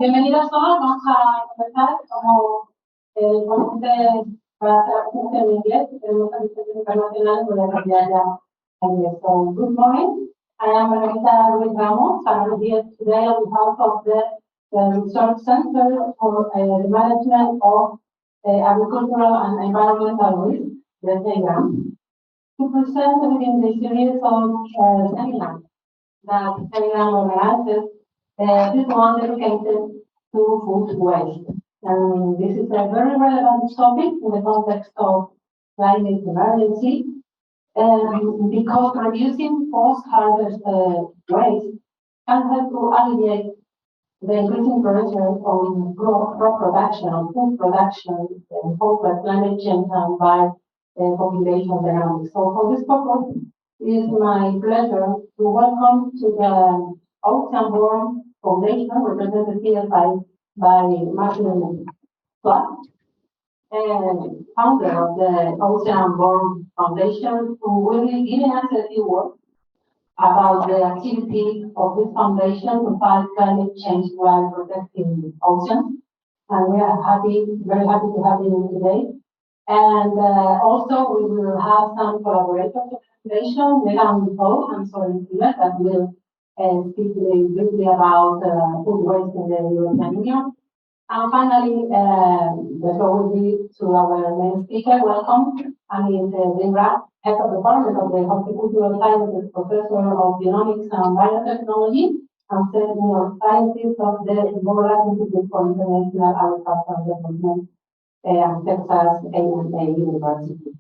Bienvenidos todos, vamos a comenzar como ponente para traducir en inglés, tenemos alimentos internacionales, voy a cambiar ya en inglés. So, good morning, I am Margarita Ruiz Ramos, I'm here today on behalf of the Research Center for the Management of Agricultural and Environmental Risk, the Dhingra, to present within the series of seminars that Seminario organizes. This one dedicated to food waste. And this is a very relevant topic in the context of climate emergency, because reducing post-harvest waste can help to alleviate the increasing pressure on crop production, on food production, and by climate change and by population dynamics. So for this purpose, it is my pleasure to welcome to the Ocean Foundation, represented here by Martin Clark, founder of the Ocean Foundation, who will be giving us a few words about the activity of this foundation to fight climate change while protecting oceans. And we are very happy to have you today. And also we will have some collaborators of the foundation, Megan and Soren Siemens, that will speak briefly about food waste in the European Union. And finally, the floor will be to our main speaker. Welcome, Amit Dhingra, Head of Department of the Horticultural Sciences, Professor of Genómica and Biotechnology, and Senior Scientist of the Borlaug Institute for International Agricultural Development at Texas A&M University.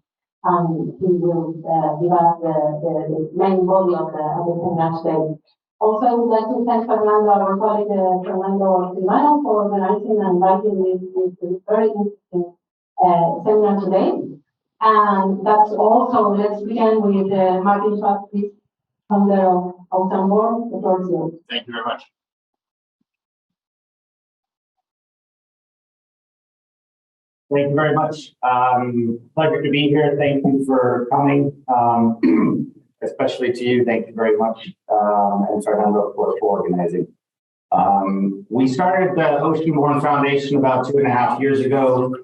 And he will give us the main body of the seminar today. Also, I would like to thank Fernando, our colleague Fernando Silvano, for organizing and inviting me to this very interesting seminar today. And that's also, let's begin with Martin Schwartz, please, from the Ocean Board. The floor is yours. Thank you very much. Thank you very much. Pleasure to be here. Thank you for coming. Especially to you, thank you very much, and Fernando, of course, for organizing. We started the Ocean Foundation about 2.5 years ago,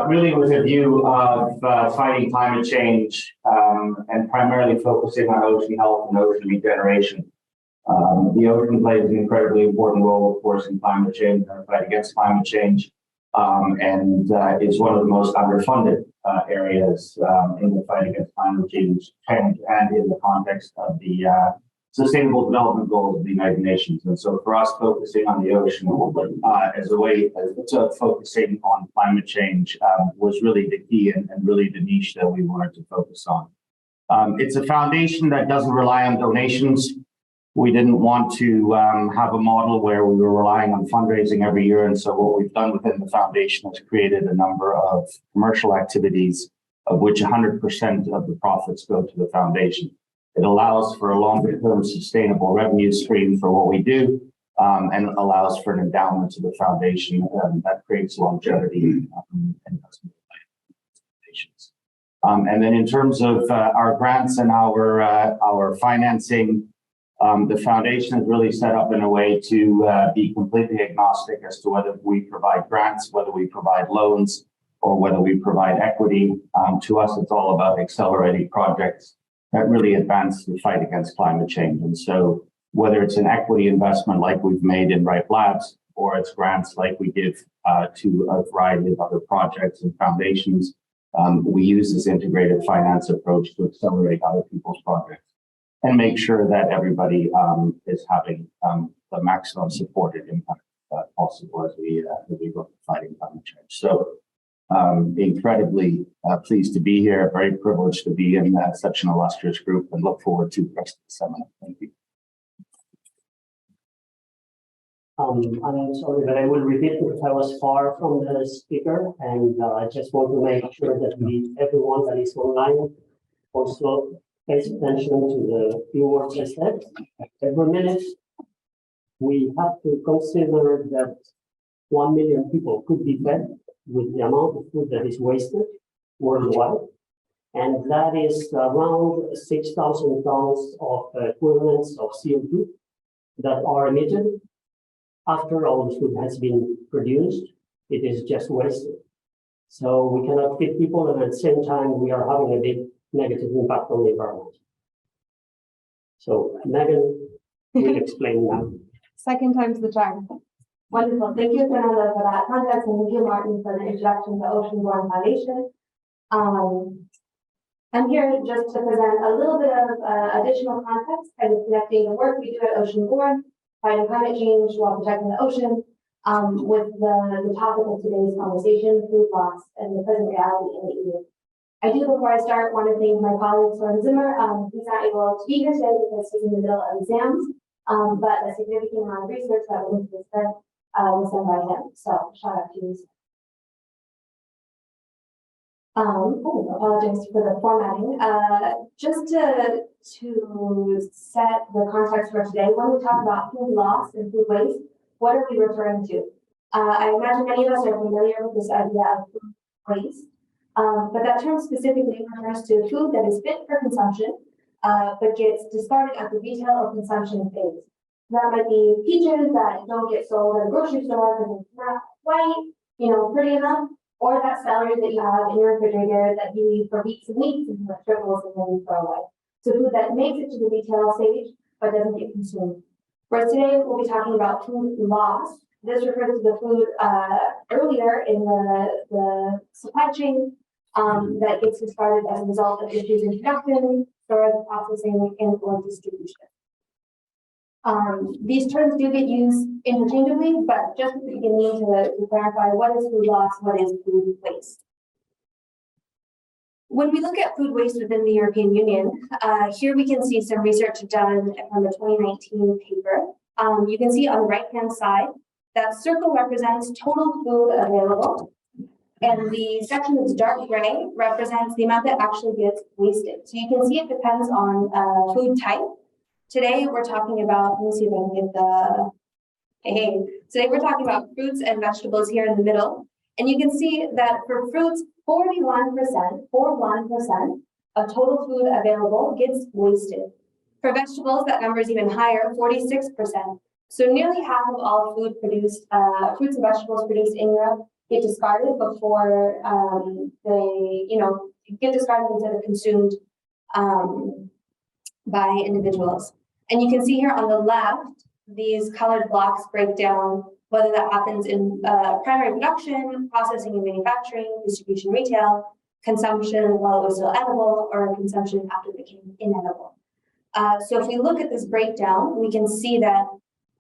really with a view of fighting climate change and primarily focusing on ocean health and ocean regeneration. The ocean plays an incredibly important role, of course, in climate change and the fight against climate change, and is one of the most underfunded areas in the fight against climate change and in the context of the Sustainable Development Goals of the United Nations. And so for us, focusing on the ocean as a way of focusing on climate change was really the key and really the niche that we wanted to focus on. It's a foundation that doesn't rely on donations. We didn't want to have a model where we were relying on fundraising every year. And so what we've done within the foundation is created a number of commercial activities, of which 100% of the profits go to the foundation. It allows for a longer-term sustainable revenue stream for what we do, and allows for an endowment to the foundation that creates longevity and investment foundations. And then in terms of our grants and our financing, the foundation is really set up in a way to be completely agnostic as to whether we provide grants, whether we provide loans, or whether we provide equity. To us, it's all about accelerating projects that really advance the fight against climate change. And so whether it's an equity investment like we've made in Ripe Labs, or it's grants like we give to a variety of other projects and foundations, we use this integrated finance approach to accelerate other people's projects and make sure that everybody is having the maximum supported impact possible as we go to fighting climate change. So incredibly pleased to be here, very privileged to be in such an illustrious group, and look forward to the rest of the seminar. Thank you. I'm sorry that I will repeat because I was far from the speaker, and I just want to make sure that everyone that is online also pays attention to the few words I said. Every minute, we have to consider that 1 million people could be fed with the amount of food that is wasted worldwide. And that is around 6,000 tons of equivalents of CO2 that are emitted. after all the food has been produced, it is just wasted. So we cannot feed people, and at the same time, we are having a big negative impact on the environment. So Megan will explain now. Second time's the charm. Wonderful. Thank you, Fernanda, for that context, and thank you, Martin, for the introduction to Oceanborn Foundation. I'm here just to present a little bit of additional context, kind of connecting the work we do at Oceanborn, fighting climate change while protecting the ocean, with the topic of today's conversation, food loss, and the present reality in the EU. I do, before I start, want to thank my colleague, Soren Zimmer. He's not able to be here today because he's in the middle of exams, but a significant amount of research that went into this event was done by him. So shout out to you. Apologize for the formatting. Just to set the context for today, when we talk about food loss and food waste, what are we referring to? I imagine many of us are familiar with this idea of food waste, but that term specifically refers to food that is fit for consumption, but gets discarded at the retail or consumption phase. That might be peaches that don't get sold at a grocery store because it's not quite, pretty enough, or that celery that you have in your refrigerator that you eat for weeks and weeks and it shrivels and then you throw away. So food that makes it to the retail stage but doesn't get consumed. Whereas today we'll be talking about food loss. This refers to the food earlier in the supply chain that gets discarded as a result of issues in production, storage, processing, and or distribution. These terms do get used interchangeably, but just at the beginning to clarify what is food loss, what is food waste. When we look at food waste within the European Union, here we can see some research done from a 2019 paper. You can see on the right-hand side, that circle represents total food available, and the section that's dark gray represents the amount that actually gets wasted. So you can see it depends on food type. Today we're talking about, let me see if I can get today we're talking about fruits and vegetables here in the middle. And you can see that for fruits, 41% of total food available gets wasted. For vegetables, that number is even higher, 46%. So nearly half of all food produced, fruits and vegetables produced in Europe get discarded before they, get discarded instead of consumed by individuals. And you can see here on the left, these colored blocks break down whether that happens in primary production, processing and manufacturing, distribution, retail, consumption while it was still edible, or consumption after it became inedible. So if we look at this breakdown, we can see that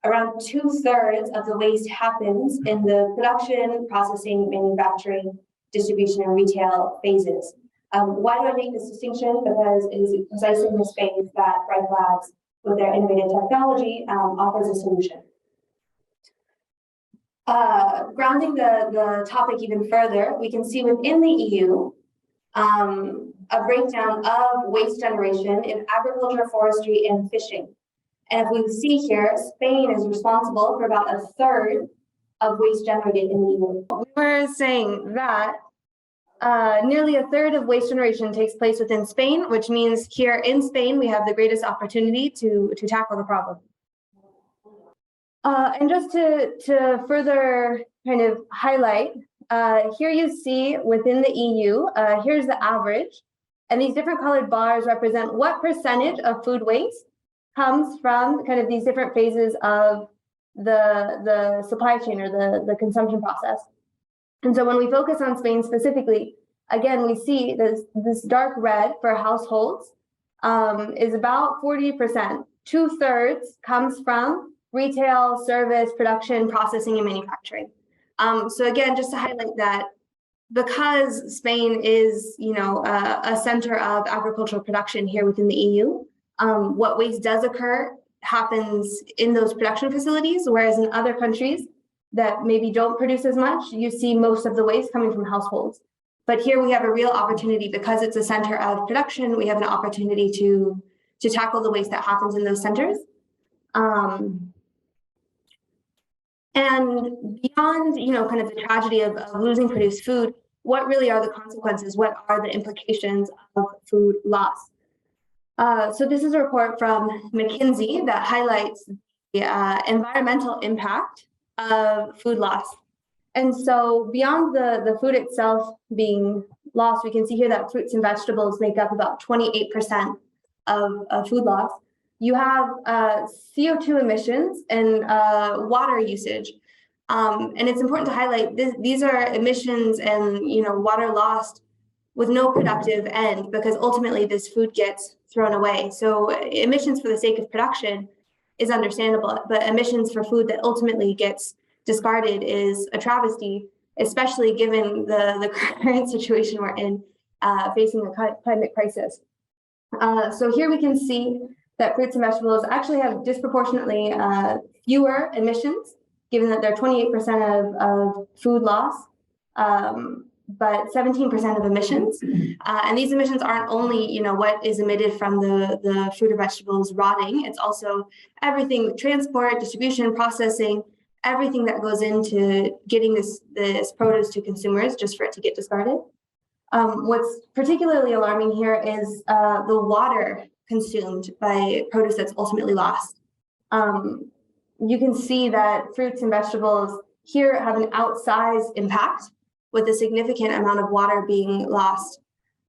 around 2/3 of the waste happens in the production, processing, manufacturing, distribution, and retail phases. Why do I make this distinction? Because it is precisely in this phase that Bright Labs, with their innovative technology, offers a solution. Grounding the topic even further, we can see within the EU a breakdown of waste generation in agriculture, forestry, and fishing. And if we see here, Spain is responsible for about 1/3 of waste generated in the EU. We were saying that nearly 1/3 of waste generation takes place within Spain, which means here in Spain, we have the greatest opportunity to tackle the problem. And just to further kind of highlight, here you see within the EU, here's the average, and these different colored bars represent what percentage of food waste comes from kind of these different phases of the supply chain or the consumption process. And so when we focus on Spain specifically, again, we see this dark red for households is about 40%. 2/3 comes from retail, service, production, processing, and manufacturing. So again, just to highlight that, because Spain is, a center of agricultural production here within the EU, what waste does occur happens in those production facilities, whereas in other countries that maybe don't produce as much, you see most of the waste coming from households. But here we have a real opportunity, because it's a center of production, we have an opportunity to tackle the waste that happens in those centers. And beyond, kind of the tragedy of losing produced food, what really are the consequences? What are the implications of food loss? So this is a report from McKinsey that highlights the environmental impact of food loss. And so beyond the food itself being lost, we can see here that fruits and vegetables make up about 28% of food loss. You have CO2 emissions and water usage. And it's important to highlight these are emissions and water lost with no productive end, because ultimately this food gets thrown away. So emissions for the sake of production is understandable, but emissions for food that ultimately gets discarded is a travesty, especially given the current situation we're in, facing a climate crisis. So here we can see that fruits and vegetables actually have disproportionately fewer emissions, given that they're 28% of food loss, but 17% of emissions. And these emissions aren't only, what is emitted from the fruit or vegetables rotting. It's also everything, transport, distribution, processing, everything that goes into getting this produce to consumers just for it to get discarded. What's particularly alarming here is the water consumed by produce that's ultimately lost. You can see that fruits and vegetables here have an outsized impact with a significant amount of water being lost.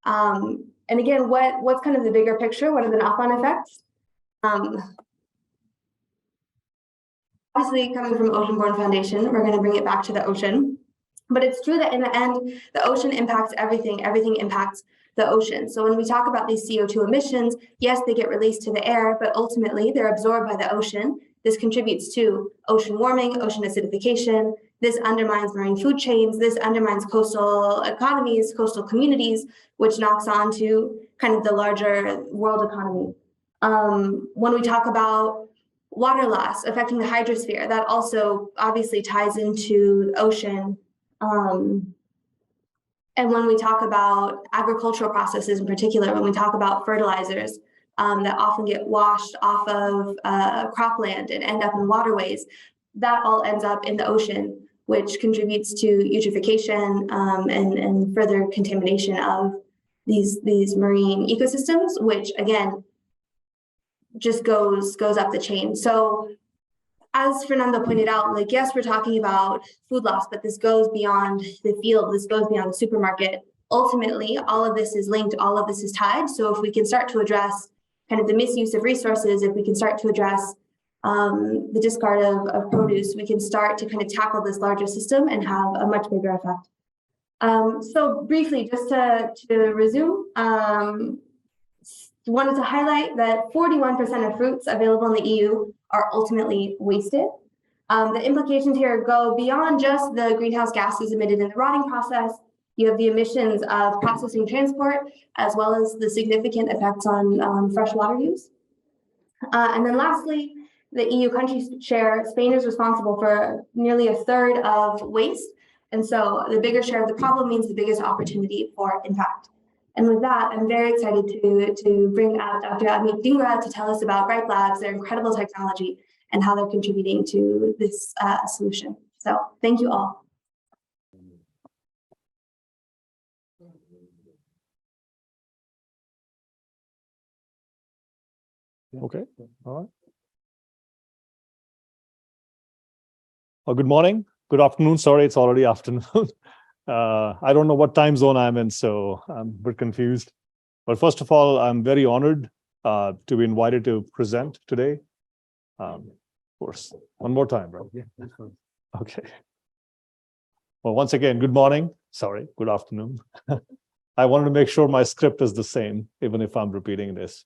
And again, what's kind of the bigger picture? What are the knock-on effects? Obviously, coming from Oceanborn Foundation, we're going to bring it back to the ocean. But it's true that in the end, the ocean impacts everything. Everything impacts the ocean. So when we talk about these CO2 emissions, yes, they get released to the air, but ultimately they're absorbed by the ocean. This contributes to ocean warming, ocean acidification. This undermines marine food chains. This undermines coastal economies, coastal communities, which knocks on to kind of the larger world economy. When we talk about water loss affecting the hydrosphere, that also obviously ties into the ocean. And when we talk about agricultural processes in particular, when we talk about fertilizers that often get washed off of cropland and end up in waterways, that all ends up in the ocean, which contributes to eutrophication and further contamination of these marine ecosystems, which again, just goes up the chain. So as Fernando pointed out, like, yes, we're talking about food loss, but this goes beyond the field, this goes beyond the supermarket. Ultimately, all of this is linked, all of this is tied. So if we can start to address kind of the misuse of resources, if we can start to address the discard of produce, we can start to kind of tackle this larger system and have a much bigger effect. So briefly, just to resume, wanted to highlight that 41% of fruits available in the EU are ultimately wasted. The implications here go beyond just the greenhouse gases emitted in the rotting process. You have the emissions of processing transport, as well as the significant effects on fresh water use. And then lastly, the EU countries share, Spain is responsible for nearly a third of waste. And so the bigger share of the problem means the biggest opportunity for impact. And with that, I'm very excited to bring out Dr. Amit Dhingra to tell us about Ripe Labs, their incredible technology, and how they're contributing to this solution. So thank you all. Okay, all right. Well, good morning, good afternoon. Sorry, it's already afternoon. I don't know what time zone I'm in, so I'm a bit confused. But first of all, I'm very honored to be invited to present today. Of course, one more time, right? Yeah. Okay. Well, once again, good morning. Sorry, good afternoon. I wanted to make sure my script is the same, even if I'm repeating this.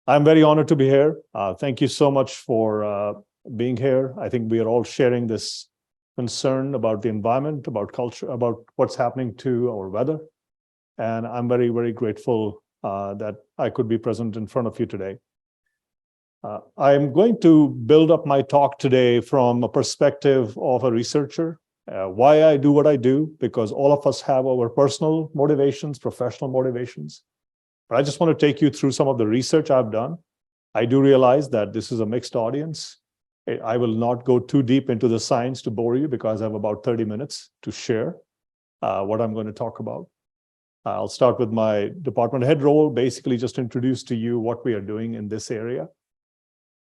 I'm very honored to be here. Thank you so much for being here. I think we are all sharing this concern about the environment, about culture, about what's happening to our weather. And I'm very, very grateful that I could be present in front of you today. I'm going to build up my talk today from a perspective of a researcher. Why I do what I do, because all of us have our personal motivations, professional motivations. But I just want to take you through some of the research I've done. I do realize that this is a mixed audience. I will not go too deep into the science to bore you, because I have about 30 minutes to share what I'm going to talk about. I'll start with my department head role, basically just introduce to you what we are doing in this area.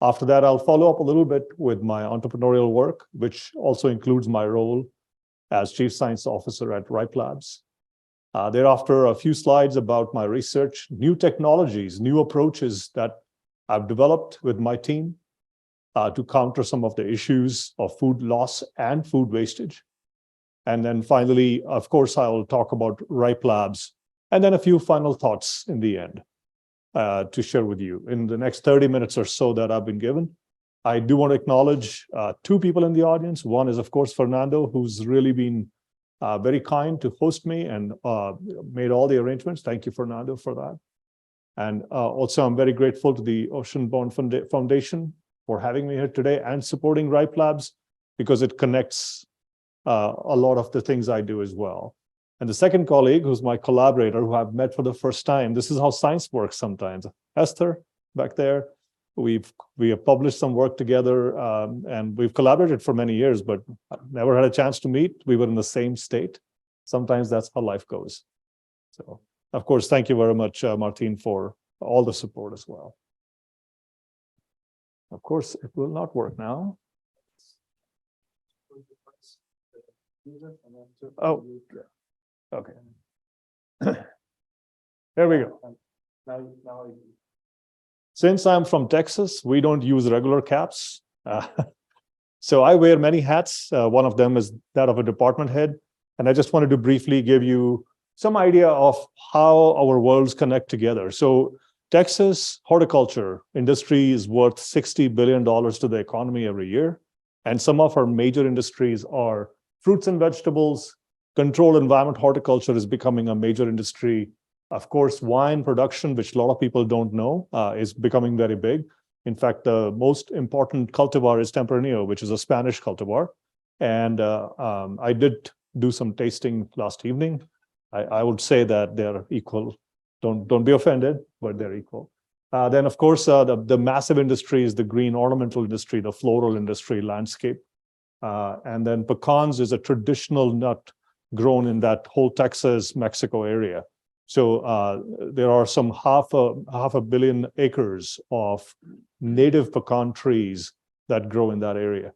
After that, I'll follow up a little bit with my entrepreneurial work, which also includes my role as Chief Science Officer at Ripe Labs. Thereafter, a few slides about my research, new technologies, new approaches that I've developed with my team to counter some of the issues of food loss and food wastage. And then finally, of course, I'll talk about Ripe Labs, and then a few final thoughts in the end to share with you. In the next 30 minutes or so that I've been given, I do want to acknowledge two people in the audience. One is, of course, Fernando, who's really been very kind to host me and made all the arrangements. Thank you, Fernando, for that. And also, I'm very grateful to the Ocean-Born Foundation for having me here today and supporting Ripe Labs, because it connects a lot of the things I do as well. And the second colleague, who's my collaborator, who I've met for the first time, this is how science works sometimes. Esther, back there, we have published some work together, and we've collaborated for many years, but never had a chance to meet. We were in the same state. Sometimes that's how life goes. So, of course, thank you very much, Martin, for all the support as well. Of course, it will not work now. Oh, okay. There we go. Since I'm from Texas, we don't use regular caps. So I wear many hats. One of them is that of a department head. And I just wanted to briefly give you some idea of how our worlds connect together. So Texas horticulture industry is worth $60 billion to the economy every year. And some of our major industries are fruits and vegetables. Controlled environment horticulture is becoming a major industry. Of course, wine production, which a lot of people don't know, is becoming very big. In fact, the most important cultivar is Tempranillo, which is a Spanish cultivar. And I did do some tasting last evening. I would say that they're equal. Don't be offended, but they're equal. Then, of course, the massive industry is the green ornamental industry, the floral industry, landscape. And then pecans is a traditional nut grown in that whole Texas, Mexico area. So there are some half a billion acres of native pecan trees that grow in that area.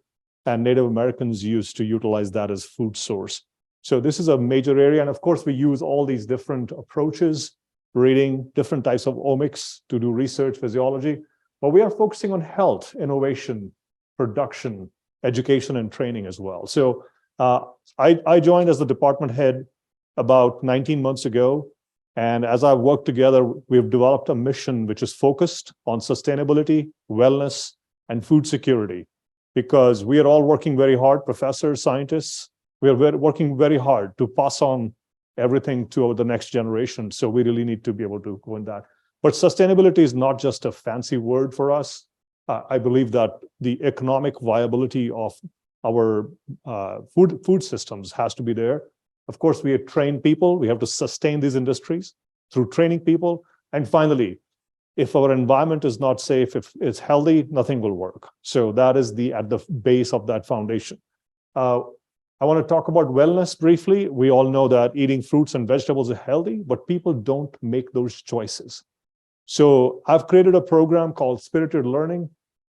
And Native Americans used to utilize that as food source. So this is a major area. And of course, we use all these different approaches, reading different types of omics to do research, physiology. But we are focusing on health, innovation, production, education, and training as well. So I joined as the department head about 19 months ago. And as I've worked together, we've developed a mission which is focused on sustainability, wellness, and food security, because we are all working very hard, professors, scientists, we are working very hard to pass on everything to the next generation. So we really need to be able to go in that. But sustainability is not just a fancy word for us. I believe that the economic viability of our food systems has to be there. Of course, we have trained people. We have to sustain these industries through training people. And finally, if our environment is not safe, if it's healthy, nothing will work. So that is at the base of that foundation. I want to talk about wellness briefly. We all know that eating fruits and vegetables is healthy, but people don't make those choices. So I've created a program called Spirited Learning,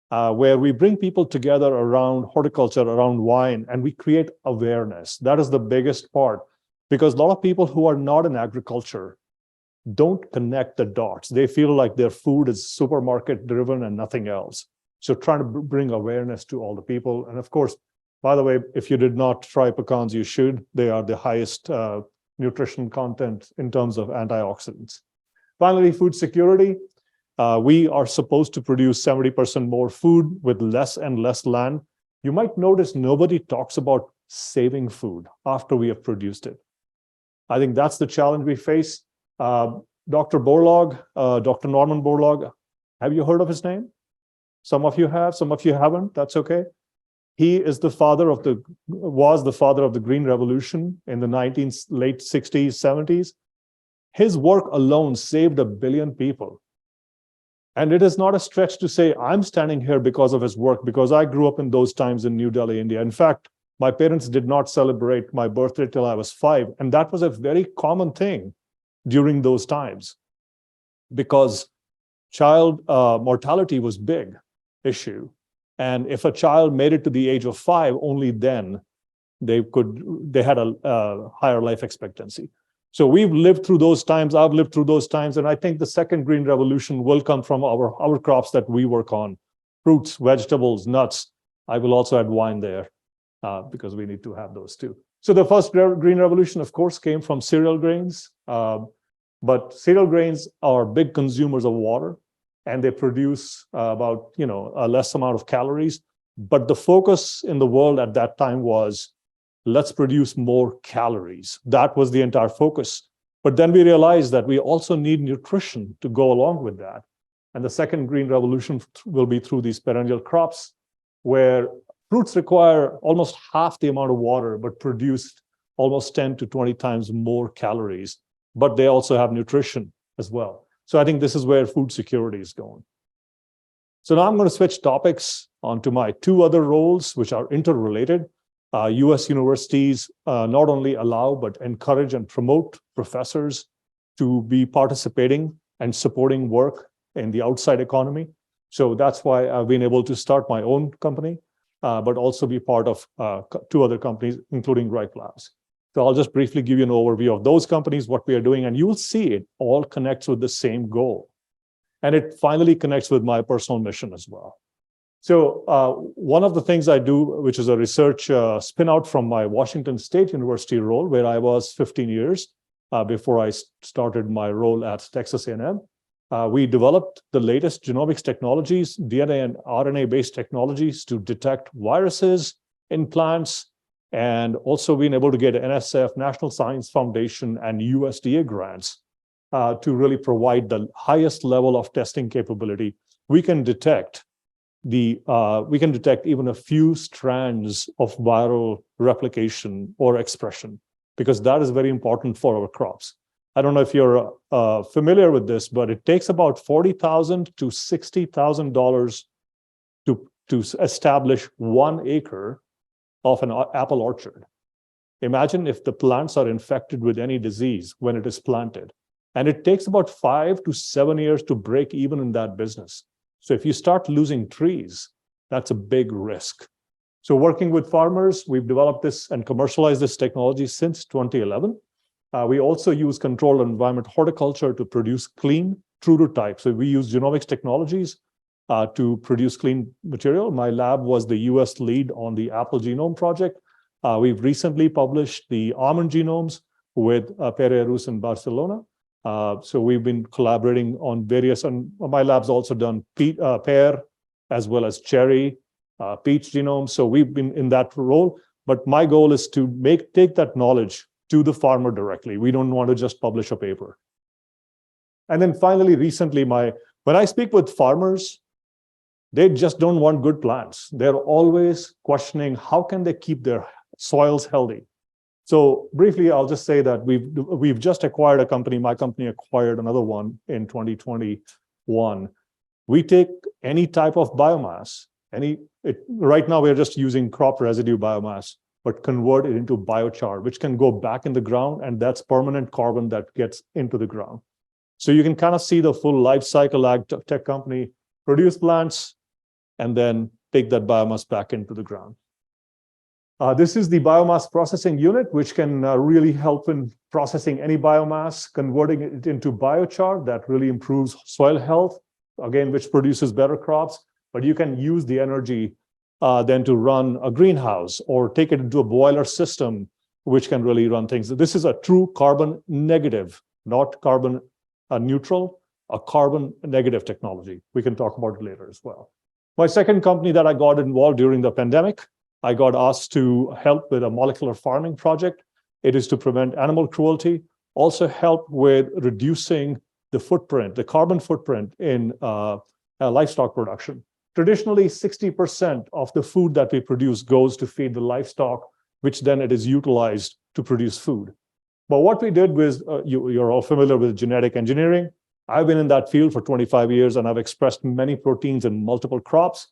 where we bring people together around horticulture, around wine, and we create awareness. That is the biggest part, because a lot of people who are not in agriculture don't connect the dots. They feel like their food is supermarket driven and nothing else. So trying to bring awareness to all the people. And of course, by the way, if you did not try pecans, you should. They are the highest nutrition content in terms of antioxidants. Finally, food security. We are supposed to produce 70% more food with less and less land. You might notice nobody talks about saving food after we have produced it. I think that's the challenge we face. Dr. Borlaug, Dr. Norman Borlaug, have you heard of his name? Some of you have, some of you haven't, that's okay. He is the father of was the father of the Green Revolution in the late 60s, 70s. His work alone saved 1 billion people. And it is not a stretch to say I'm standing here because of his work, because I grew up in those times in New Delhi, India. In fact, my parents did not celebrate my birthday till I was 5. And that was a very common thing during those times, because child mortality was big. issue. And if a child made it to the age of 5, only then they had a higher life expectancy. So we've lived through those times. I've lived through those times. And I think the second green revolution will come from our crops that we work on: fruits, vegetables, nuts. I will also add wine there because we need to have those too. So the first green revolution, of course, came from cereal grains. But cereal grains are big consumers of water, and they produce about a less amount of calories. But the focus in the world at that time was, let's produce more calories. That was the entire focus. But then we realized that we also need nutrition to go along with that. And the second green revolution will be through these perennial crops, where fruits require almost half the amount of water, but produce almost 10 to 20 times more calories. But they also have nutrition as well. So I think this is where food security is going. So now I'm going to switch topics onto my two other roles, which are interrelated. US universities not only allow, but encourage and promote professors to be participating and supporting work in the outside economy. So that's why I've been able to start my own company, but also be part of two other companies, including Ripe Labs. So I'll just briefly give you an overview of those companies, what we are doing, and you will see it all connects with the same goal. And it finally connects with my personal mission as well. So one of the things I do, which is a research spin out from my Washington State University role, where I was 15 years before I started my role at Texas A&M. We developed the latest genomics technologies, DNA and RNA-based technologies to detect viruses in plants, and also being able to get NSF, National Science Foundation, and USDA grants to really provide the highest level of testing capability. We can detect even a few strands of viral replication or expression, because that is very important for our crops. I don't know if you're familiar with this, but it takes about $40,000 to $60,000 to establish 1 acre of an apple orchard. Imagine if the plants are infected with any disease when it is planted. And it takes about 5 to 7 years to break even in that business. So if you start losing trees, that's a big risk. So working with farmers, we've developed this and commercialized this technology since 2011. We also use controlled environment horticulture to produce clean, true to type. So we use genomics technologies to produce clean material. My lab was the US lead on the Apple Genome Project. We've recently published the almond genomes with Pere Arús in Barcelona. So we've been collaborating on various, and my lab's also done pear as well as cherry, peach genomes. So we've been in that role, but my goal is to take that knowledge to the farmer directly. We don't want to just publish a paper. And then finally, recently, when I speak with farmers, they just don't want good plants. They're always questioning how can they keep their soils healthy. So briefly, I'll just say that we've just acquired a company. My company acquired another one in 2021. We take any type of biomass, right now we're just using crop residue biomass, but convert it into biochar, which can go back in the ground, and that's permanent carbon that gets into the ground. So you can kind of see the full life cycle. Ag tech company produce plants and then take that biomass back into the ground. This is the biomass processing unit, which can really help in processing any biomass, converting it into biochar that really improves soil health, again, which produces better crops. But you can use the energy then to run a greenhouse or take it into a boiler system, which can really run things. This is a true carbon negative, not carbon neutral, a carbon negative technology. We can talk about it later as well. My second company that I got involved during the pandemic, I got asked to help with a molecular farming project. It is to prevent animal cruelty, also help with reducing the footprint, the carbon footprint in livestock production. Traditionally, 60% of the food that we produce goes to feed the livestock, which then it is utilized to produce food. But what we did was, you're all familiar with genetic engineering. I've been in that field for 25 years, and I've expressed many proteins in multiple crops.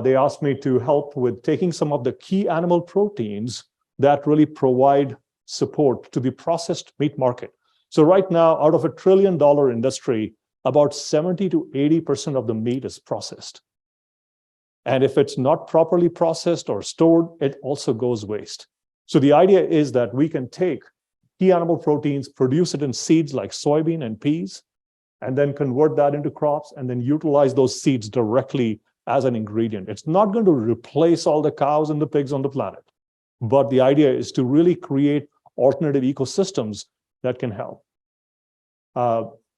They asked me to help with taking some of the key animal proteins that really provide support to the processed meat market. So right now, out of $1 trillion industry, about 70 to 80% of the meat is processed. And if it's not properly processed or stored, it also goes waste. So the idea is that we can take key animal proteins, produce it in seeds like soybean and peas, and then convert that into crops and then utilize those seeds directly as an ingredient. It's not going to replace all the cows and the pigs on the planet, but the idea is to really create alternative ecosystems that can help.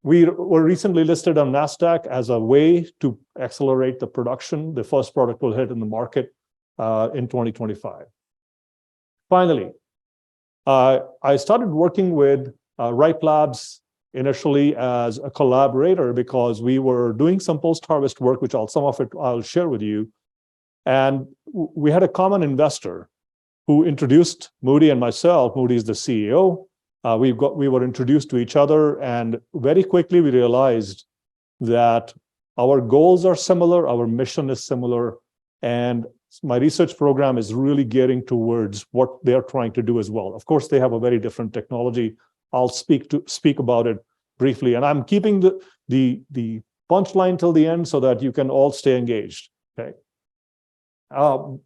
We were recently listed on NASDAQ as a way to accelerate the production. The first product will hit in the market in 2025. Finally, I started working with Ripe Labs initially as a collaborator because we were doing some post-harvest work, which some of it I'll share with you. And we had a common investor who introduced Moody and myself. Moody is the CEO. We were introduced to each other, and very quickly we realized that our goals are similar, our mission is similar, and my research program is really gearing towards what they're trying to do as well. Of course, they have a very different technology. I'll speak about it briefly, and I'm keeping the punchline till the end so that you can all stay engaged. Okay.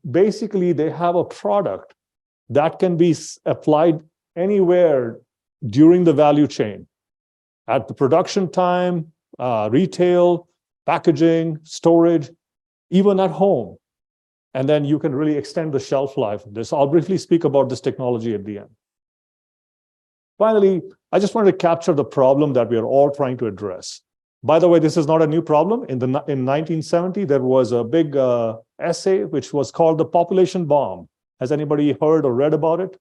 Basically, they have a product that can be applied anywhere during the value chain, at the production time, retail, packaging, storage, even at home. And then you can really extend the shelf life of this. I'll briefly speak about this technology at the end. Finally, I just wanted to capture the problem that we are all trying to address. By the way, this is not a new problem. In 1970, there was a big essay which was called the population bomb. Has anybody heard or read about it?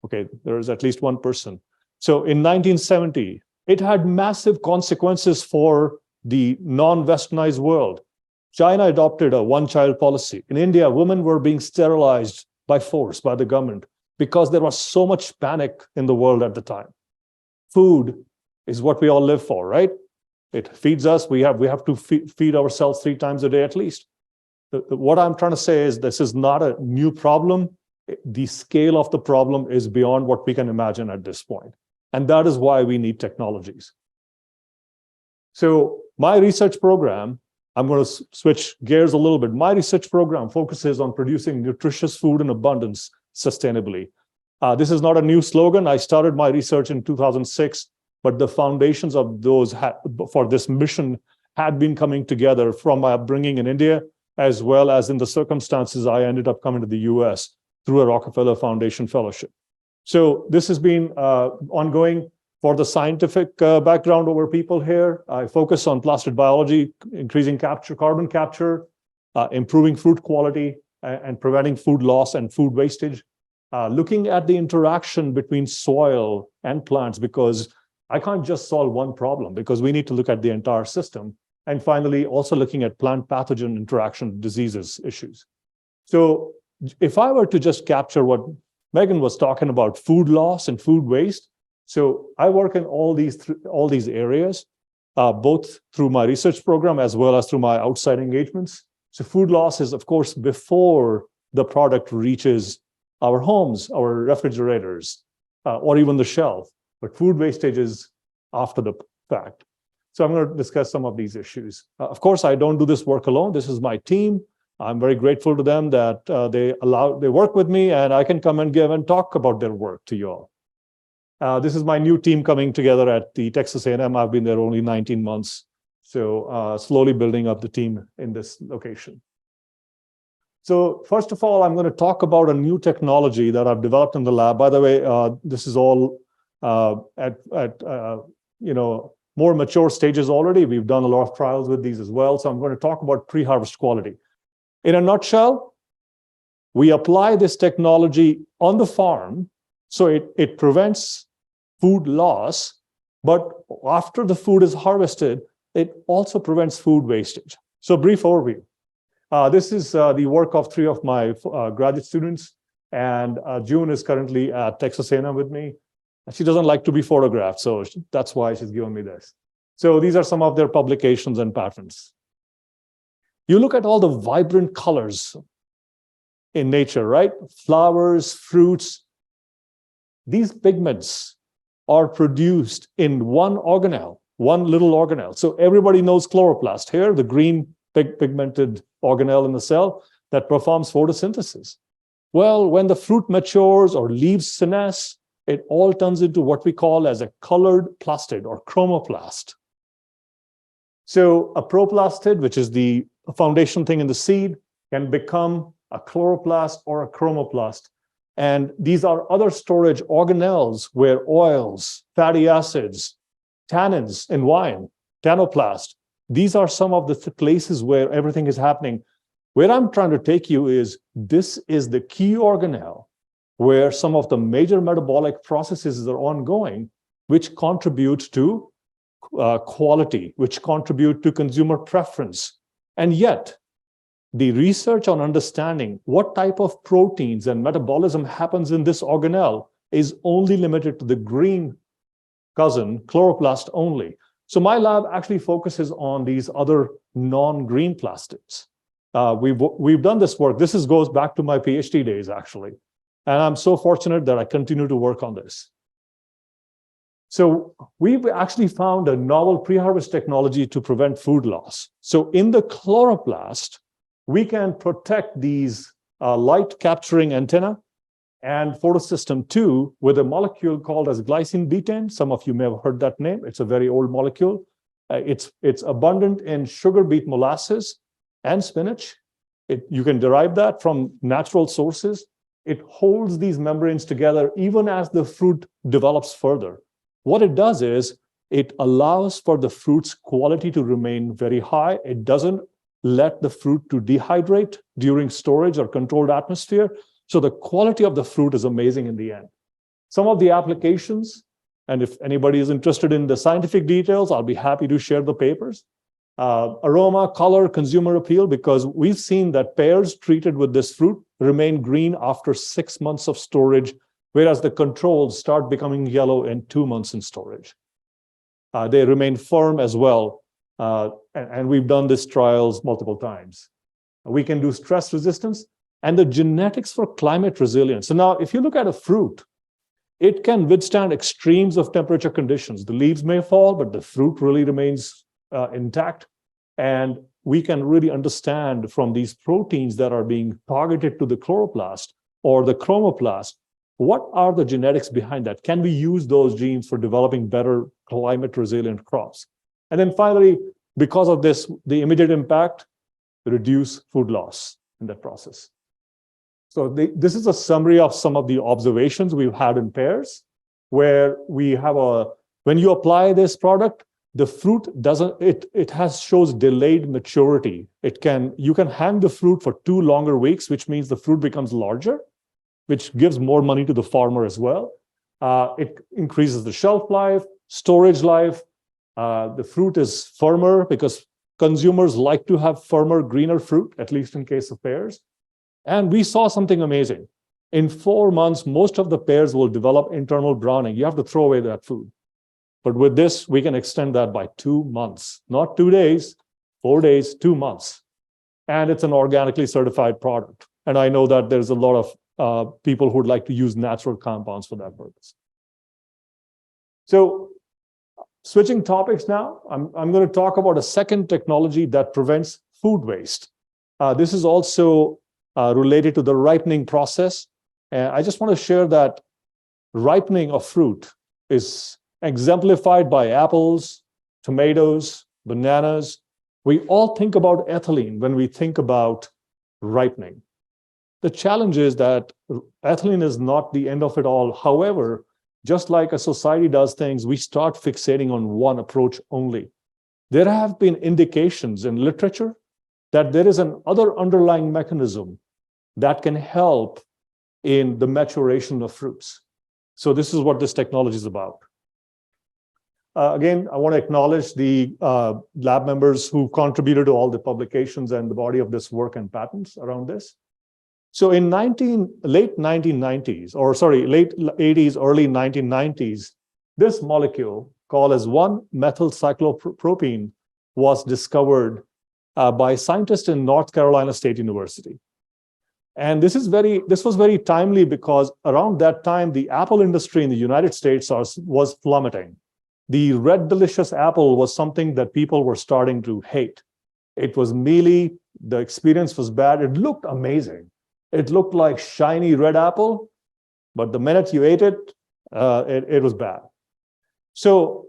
Okay, there is at least one person. So in 1970, it had massive consequences for the non-westernized world. China adopted a one-child policy. In India, women were being sterilized by force by the government because there was so much panic in the world at the time. Food is what we all live for, right? It feeds us. We have to feed ourselves 3 times a day at least. What I'm trying to say is this is not a new problem. The scale of the problem is beyond what we can imagine at this point. And that is why we need technologies. So my research program, I'm going to switch gears a little bit. My research program focuses on producing nutritious food in abundance sustainably. This is not a new slogan. I started my research in 2006, but the foundations of those for this mission had been coming together from my upbringing in India, as well as in the circumstances I ended up coming to the US through a Rockefeller Foundation fellowship. So this has been ongoing. For the scientific background over people here, I focus on plastid biology, increasing carbon capture, improving fruit quality, and preventing food loss and food wastage. Looking at the interaction between soil and plants, because I can't just solve one problem, because we need to look at the entire system. And finally, also looking at plant pathogen interaction diseases issues. So if I were to just capture what Megan was talking about, food loss and food waste, so I work in all these areas, both through my research program as well as through my outside engagements. So food loss is, of course, before the product reaches our homes, our refrigerators, or even the shelf. But food wastage is after the fact. So I'm going to discuss some of these issues. Of course, I don't do this work alone. This is my team. I'm very grateful to them that they work with me, and I can come and give and talk about their work to you all. This is my new team coming together at the Texas A&M. I've been there only 19 months. So slowly building up the team in this location. So first of all, I'm going to talk about a new technology that I've developed in the lab. By the way, this is all at more mature stages already. We've done a lot of trials with these as well. So I'm going to talk about pre-harvest quality. In a nutshell, we apply this technology on the farm. So it prevents food loss, but after the food is harvested, it also prevents food wastage. So brief overview. This is the work of 3 of my graduate students, and June is currently at Texas A&M with me. She doesn't like to be photographed, so that's why she's given me this. So these are some of their publications and patents. You look at all the vibrant colors in nature, right? Flowers, fruits. These pigments are produced in one organelle, one little organelle. So everybody knows chloroplast. Here, the green pigmented organelle in the cell that performs photosynthesis. Well, when the fruit matures or leaves senesce, it all turns into what we call as a colored plastid or chromoplast. So a proplastid, which is the foundation thing in the seed, can become a chloroplast or a chromoplast. And these are other storage organelles where oils, fatty acids, tannins in wine, tannoplast, these are some of the places where everything is happening. Where I'm trying to take you is, this is the key organelle where some of the major metabolic processes are ongoing, which contribute to quality, which contribute to consumer preference. And yet, the research on understanding what type of proteins and metabolism happens in this organelle is only limited to the green cousin, chloroplast only. So my lab actually focuses on these other non-green plastids. We've done this work. This goes back to my PhD days, actually. And I'm so fortunate that I continue to work on this. So we've actually found a novel pre-harvest technology to prevent food loss. So in the chloroplast, we can protect these light capturing antenna and photosystem 2 with a molecule called as glycine betaine. Some of you may have heard that name. It's a very old molecule. It's abundant in sugar beet molasses and spinach. You can derive that from natural sources. It holds these membranes together even as the fruit develops further. What it does is it allows for the fruit's quality to remain very high. It doesn't let the fruit to dehydrate during storage or controlled atmosphere. So the quality of the fruit is amazing in the end. Some of the applications, and if anybody is interested in the scientific details, I'll be happy to share the papers. Aroma, color, consumer appeal, because we've seen that pears treated with this fruit remain green after 6 months of storage, whereas the controls start becoming yellow in 2 months in storage. They remain firm as well, and we've done these trials multiple times. We can do stress resistance and the genetics for climate resilience. So now, if you look at a fruit, it can withstand extremes of temperature conditions. The leaves may fall, but the fruit really remains intact. And we can really understand from these proteins that are being targeted to the chloroplast or the chromoplast, what are the genetics behind that? Can we use those genes for developing better climate resilient crops? And then finally, because of this, the immediate impact, reduce food loss in that process. So this is a summary of some of the observations we've had in pears, where we have when you apply this product, the fruit shows delayed maturity. You can hang the fruit for 2 longer weeks, which means the fruit becomes larger, which gives more money to the farmer as well. It increases the shelf life, storage life. The fruit is firmer because consumers like to have firmer, greener fruit, at least in case of pears. And we saw something amazing. In 4 months, most of the pears will develop internal browning. You have to throw away that food. But with this, we can extend that by 2 months, not 2 days, 4 days, 2 months. And it's an organically certified product. And I know that there's a lot of people who would like to use natural compounds for that purpose. So switching topics now, I'm going to talk about a second technology that prevents food waste. This is also related to the ripening process. And I just want to share that ripening of fruit is exemplified by apples, tomatoes, bananas. We all think about ethylene when we think about ripening. The challenge is that ethylene is not the end of it all. However, just like a society does things, we start fixating on one approach only. There have been indications in literature that there is an other underlying mechanism that can help in the maturation of fruits. So this is what this technology is about. Again, I want to acknowledge the lab members who contributed to all the publications and the body of this work and patents around this. So in late 80s, early 1990s, this molecule called as 1-methylcyclopropene was discovered by scientists in North Carolina State University. And this was very timely because around that time, the apple industry in the United States was plummeting. The red delicious apple was something that people were starting to hate. It was mealy. The experience was bad. It looked amazing. It looked like shiny red apple, but the minute you ate it, it was bad. So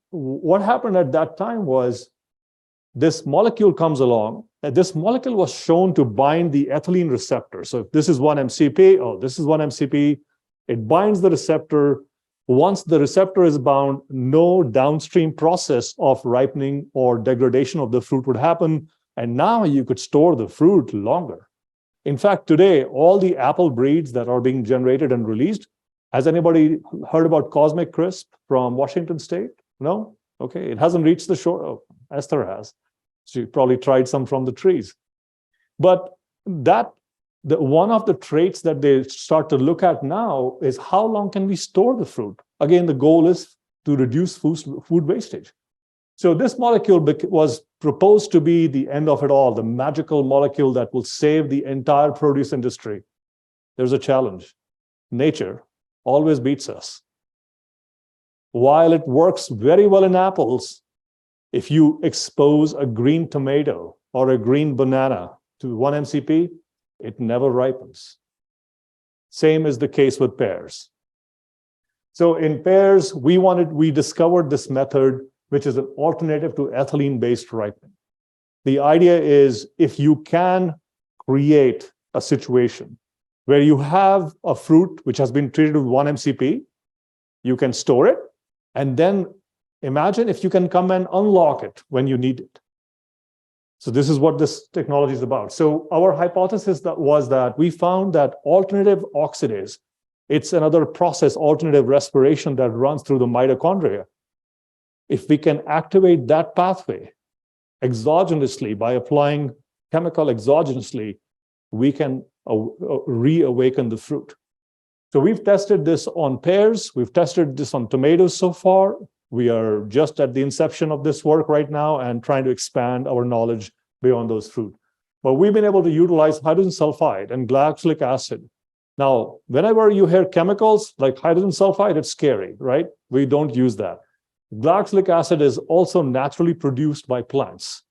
what happened at that time was this molecule comes along, and this molecule was shown to bind the ethylene receptor. So if this is 1-MCP, oh, this is 1-MCP, it binds the receptor. Once the receptor is bound, no downstream process of ripening or degradation of the fruit would happen. And now you could store the fruit longer. In fact, today, all the apple breeds that are being generated and released, has anybody heard about Cosmic Crisp from Washington State? No? Okay, it hasn't reached the shore. Oh, Esther has. She probably tried some from the trees. But one of the traits that they start to look at now is how long can we store the fruit? Again, the goal is to reduce food wastage. So this molecule was proposed to be the end of it all, the magical molecule that will save the entire produce industry. There's a challenge. Nature always beats us. While it works very well in apples, if you expose a green tomato or a green banana to 1-MCP, it never ripens. Same is the case with pears. So in pears, we discovered this method, which is an alternative to ethylene-based ripening. The idea is if you can create a situation where you have a fruit which has been treated with 1-MCP, you can store it, and then imagine if you can come and unlock it when you need it. So this is what this technology is about. So our hypothesis was that we found that alternative oxidase, it's another process, alternative respiration that runs through the mitochondria. If we can activate that pathway exogenously by applying chemical exogenously, we can reawaken the fruit. So we've tested this on pears. We've tested this on tomatoes so far. We are just at the inception of this work right now and trying to expand our knowledge beyond those fruit. But we've been able to utilize hydrogen sulfide and glycolic acid. Now, whenever you hear chemicals like hydrogen sulfide, it's scary, right? We don't use that. Glycolic acid is also naturally produced by plants.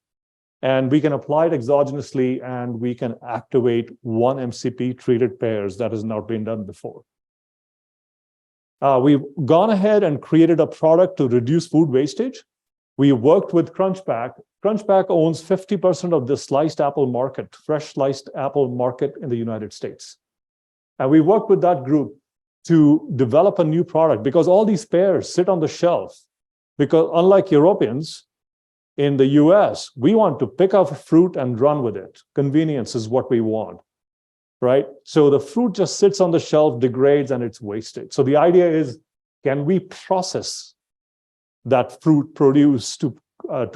And we can apply it exogenously and we can activate 1-MCP treated pears that has not been done before. We've gone ahead and created a product to reduce food wastage. We worked with Crunchback. Crunchback owns 50% of the sliced apple market, fresh sliced apple market in the United States. And we worked with that group to develop a new product because all these pears sit on the shelf. Because unlike Europeans, in the US, we want to pick up fruit and run with it. Convenience is what we want, right? So the fruit just sits on the shelf, degrades, and it's wasted. So the idea is, can we process that fruit produce to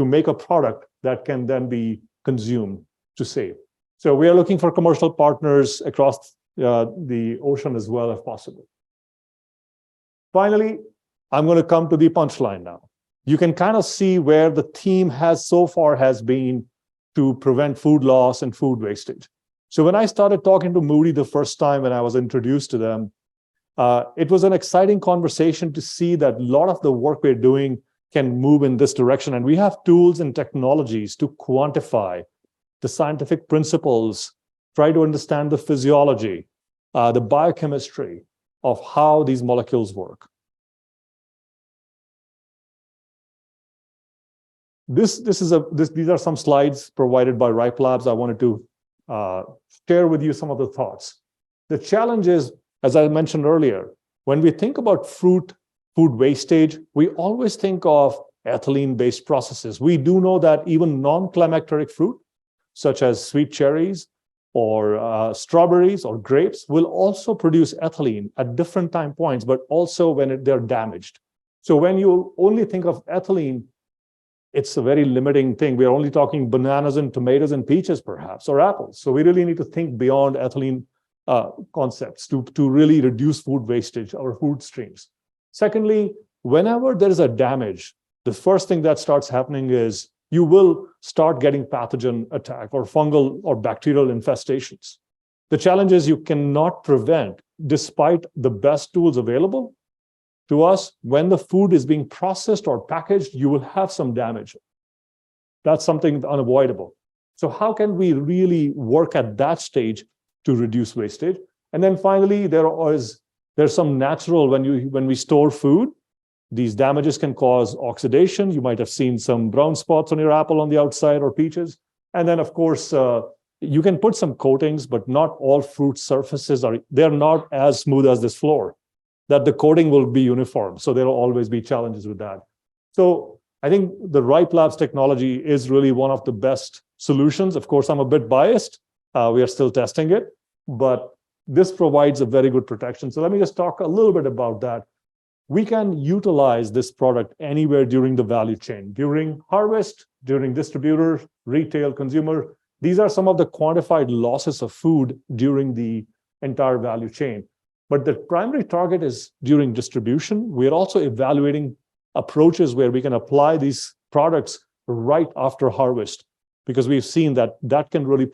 make a product that can then be consumed to save? So we are looking for commercial partners across the ocean as well if possible. Finally, I'm going to come to the punchline now. You can kind of see where the theme has so far has been to prevent food loss and food wastage. So when I started talking to Moody the first time when I was introduced to them, it was an exciting conversation to see that a lot of the work we're doing can move in this direction. And we have tools and technologies to quantify the scientific principles, try to understand the physiology, the biochemistry of how these molecules work. These are some slides provided by Ripe Labs. I wanted to share with you some of the thoughts. The challenge is, as I mentioned earlier, when we think about food wastage, we always think of ethylene-based processes. We do know that even non-climacteric fruit, such as sweet cherries or strawberries or grapes, will also produce ethylene at different time points, but also when they're damaged. So when you only think of ethylene, it's a very limiting thing. We're only talking bananas and tomatoes and peaches, perhaps, or apples. So we really need to think beyond ethylene concepts to really reduce food wastage, our food streams. Secondly, whenever there is a damage, the first thing that starts happening is you will start getting pathogen attack or fungal or bacterial infestations. The challenge is you cannot prevent, despite the best tools available to us, when the food is being processed or packaged, you will have some damage. That's something unavoidable. So how can we really work at that stage to reduce wastage? And then finally, there's some natural, when we store food, these damages can cause oxidation. You might have seen some brown spots on your apple on the outside or peaches. And then, of course, you can put some coatings, but not all fruit surfaces they're not as smooth as this floor, that the coating will be uniform. So there will always be challenges with that. So I think the Ripe Labs technology is really one of the best solutions. Of course, I'm a bit biased. We are still testing it, but this provides a very good protection. So let me just talk a little bit about that. We can utilize this product anywhere during the value chain, during harvest, during distributor, retail, consumer. These are some of the quantified losses of food during the entire value chain. But the primary target is during distribution. We're also evaluating approaches where we can apply these products right after harvest, because we've seen that that can really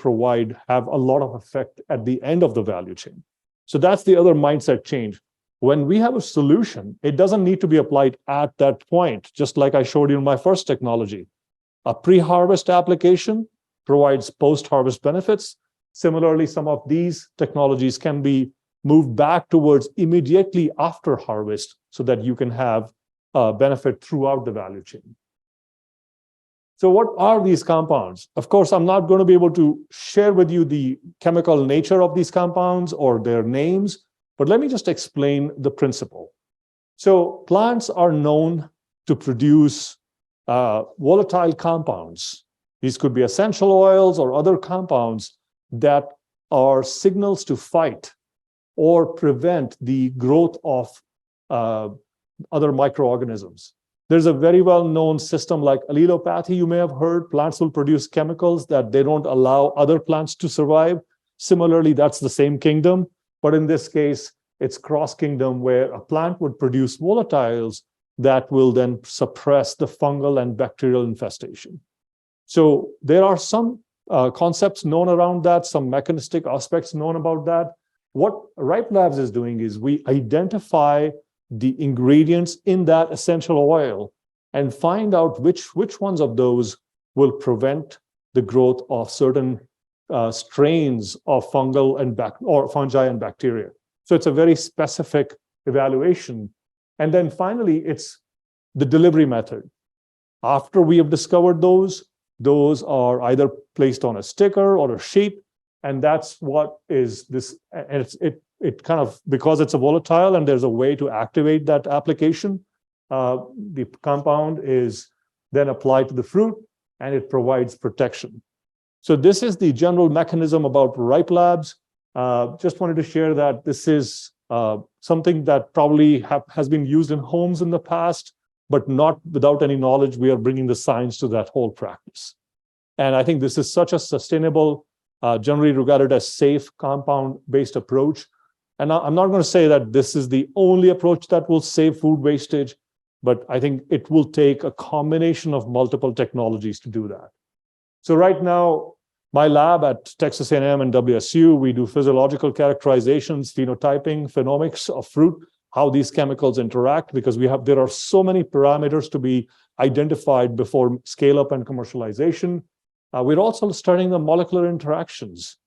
have a lot of effect at the end of the value chain. So that's the other mindset change. When we have a solution, it doesn't need to be applied at that point, just like I showed you in my first technology. A pre-harvest application provides post-harvest benefits. Similarly, some of these technologies can be moved back towards immediately after harvest so that you can have benefit throughout the value chain. So what are these compounds? Of course, I'm not going to be able to share with you the chemical nature of these compounds or their names, but let me just explain the principle. So plants are known to produce volatile compounds. These could be essential oils or other compounds that are signals to fight or prevent the growth of other microorganisms. There's a very well-known system like allelopathy, you may have heard. Plants will produce chemicals that they don't allow other plants to survive. Similarly, that's the same kingdom, but in this case, it's cross-kingdom where a plant would produce volatiles that will then suppress the fungal and bacterial infestation. So there are some concepts known around that, some mechanistic aspects known about that. What Ripe Labs is doing is we identify the ingredients in that essential oil and find out which ones of those will prevent the growth of certain strains of fungal and fungi and bacteria. So it's a very specific evaluation. And then finally, it's the delivery method. After we have discovered those are either placed on a sticker or a sheet, and that's what is this. And it kind of, because it's a volatile and there's a way to activate that application, the compound is then applied to the fruit and it provides protection. So this is the general mechanism about Ripe Labs. Just wanted to share that this is something that probably has been used in homes in the past, but not without any knowledge. We are bringing the science to that whole practice. And I think this is such a sustainable, generally regarded as safe compound-based approach. And I'm not going to say that this is the only approach that will save food wastage, but I think it will take a combination of multiple technologies to do that. So right now, my lab at Texas A&M and WSU, we do physiological characterizations, phenotyping, phenomics of fruit, how these chemicals interact, because there are so many parameters to be identified before scale up and commercialization. We're also studying the molecular interactions.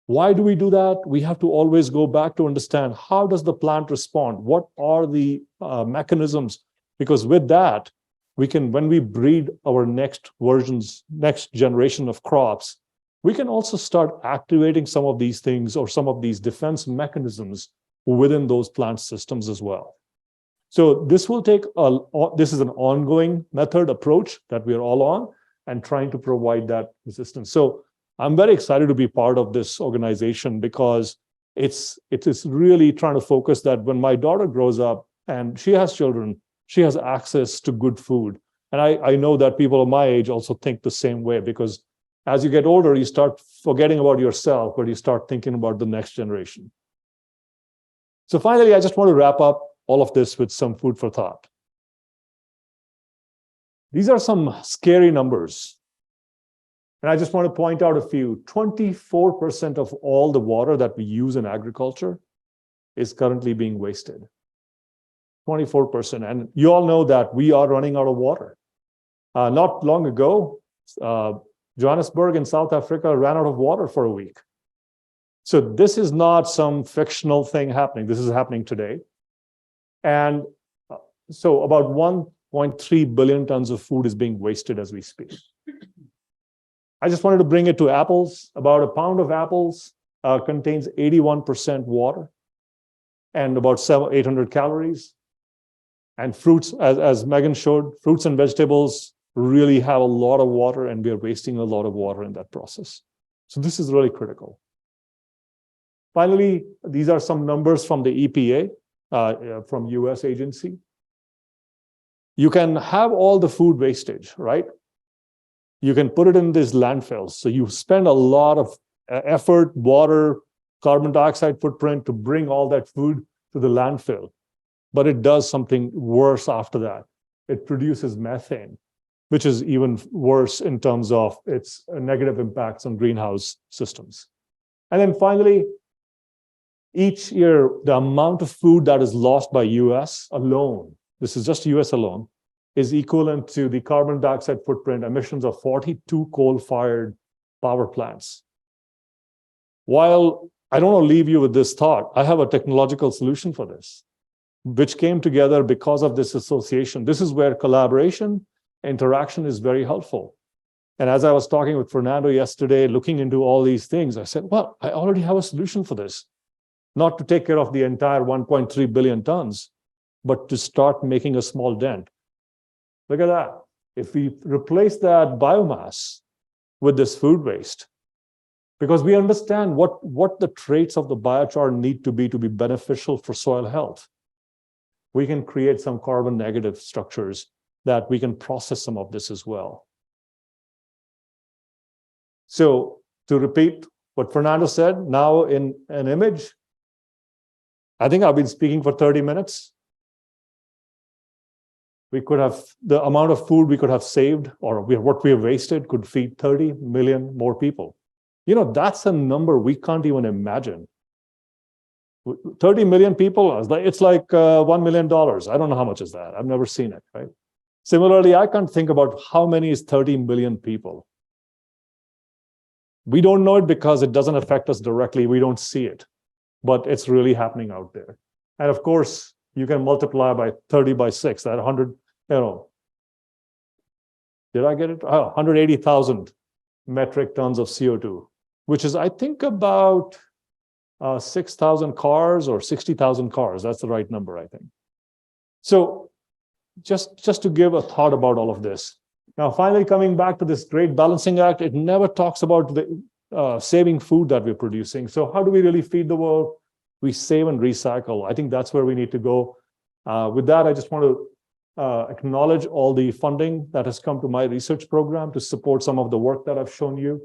Why do we do that? We have to always go back to understand, how does the plant respond? What are the mechanisms? Because with that, we can, when we breed our next generation of crops, we can also start activating some of these things or some of these defense mechanisms within those plant systems as well. So this will take, this is an ongoing method approach that we are all on and trying to provide that resistance. So I'm very excited to be part of this organization because it is really trying to focus that when my daughter grows up and she has children, she has access to good food. And I know that people of my age also think the same way, because as you get older, you start forgetting about yourself, but you start thinking about the next generation. So finally, I just want to wrap up all of this with some food for thought. These are some scary numbers. And I just want to point out a few. 24% of all the water that we use in agriculture is currently being wasted. 24%. And you all know that we are running out of water. Not long ago, Johannesburg in South Africa ran out of water for a week. So this is not some fictional thing happening. This is happening today. And so about 1.3 billion tons of food is being wasted as we speak. I just wanted to bring it to apples. About a pound of apples contains 81% water and about 800 calories. And fruits, as Megan showed, fruits and vegetables really have a lot of water, and we are wasting a lot of water in that process. So this is really critical. Finally, these are some numbers from the EPA, from US agency. You can have all the food wastage, right? You can put it in these landfills. So you spend a lot of effort, water, carbon dioxide footprint to bring all that food to the landfill. But it does something worse after that. It produces methane, which is even worse in terms of its negative impacts on greenhouse systems. And then finally, each year, the amount of food that is lost by US alone, this is just US alone, is equivalent to the carbon dioxide footprint emissions of 42 coal-fired power plants. While I don't want to leave you with this thought, I have a technological solution for this, which came together because of this association. This is where collaboration, interaction is very helpful. And as I was talking with Fernando yesterday, looking into all these things, I said, well, I already have a solution for this. Not to take care of the entire 1.3 billion tons, but to start making a small dent. Look at that. If we replace that biomass with this food waste, because we understand what the traits of the biochar need to be beneficial for soil health, we can create some carbon negative structures that we can process some of this as well. So to repeat what Fernando said, now in an image, I think I've been speaking for 30 minutes. We could have, the amount of food we could have saved, or what we have wasted, could feed 30 million more people. You know, that's a number we can't even imagine. 30 million people, it's like $1 million. I don't know how much is that. I've never seen it, right? Similarly, I can't think about how many is 30 million people. We don't know it because it doesn't affect us directly. We don't see it, but it's really happening out there. And of course, you can multiply by 30 by 6, that 100, you know. Did I get it? 180,000 metric tons of CO2, which is, I think, about 6,000 cars or 60,000 cars. That's the right number, I think. So just to give a thought about all of this. Now, finally, coming back to this great balancing act, it never talks about the saving food that we're producing. So how do we really feed the world? We save and recycle. I think that's where we need to go. With that, I just want to acknowledge all the funding that has come to my research program to support some of the work that I've shown you.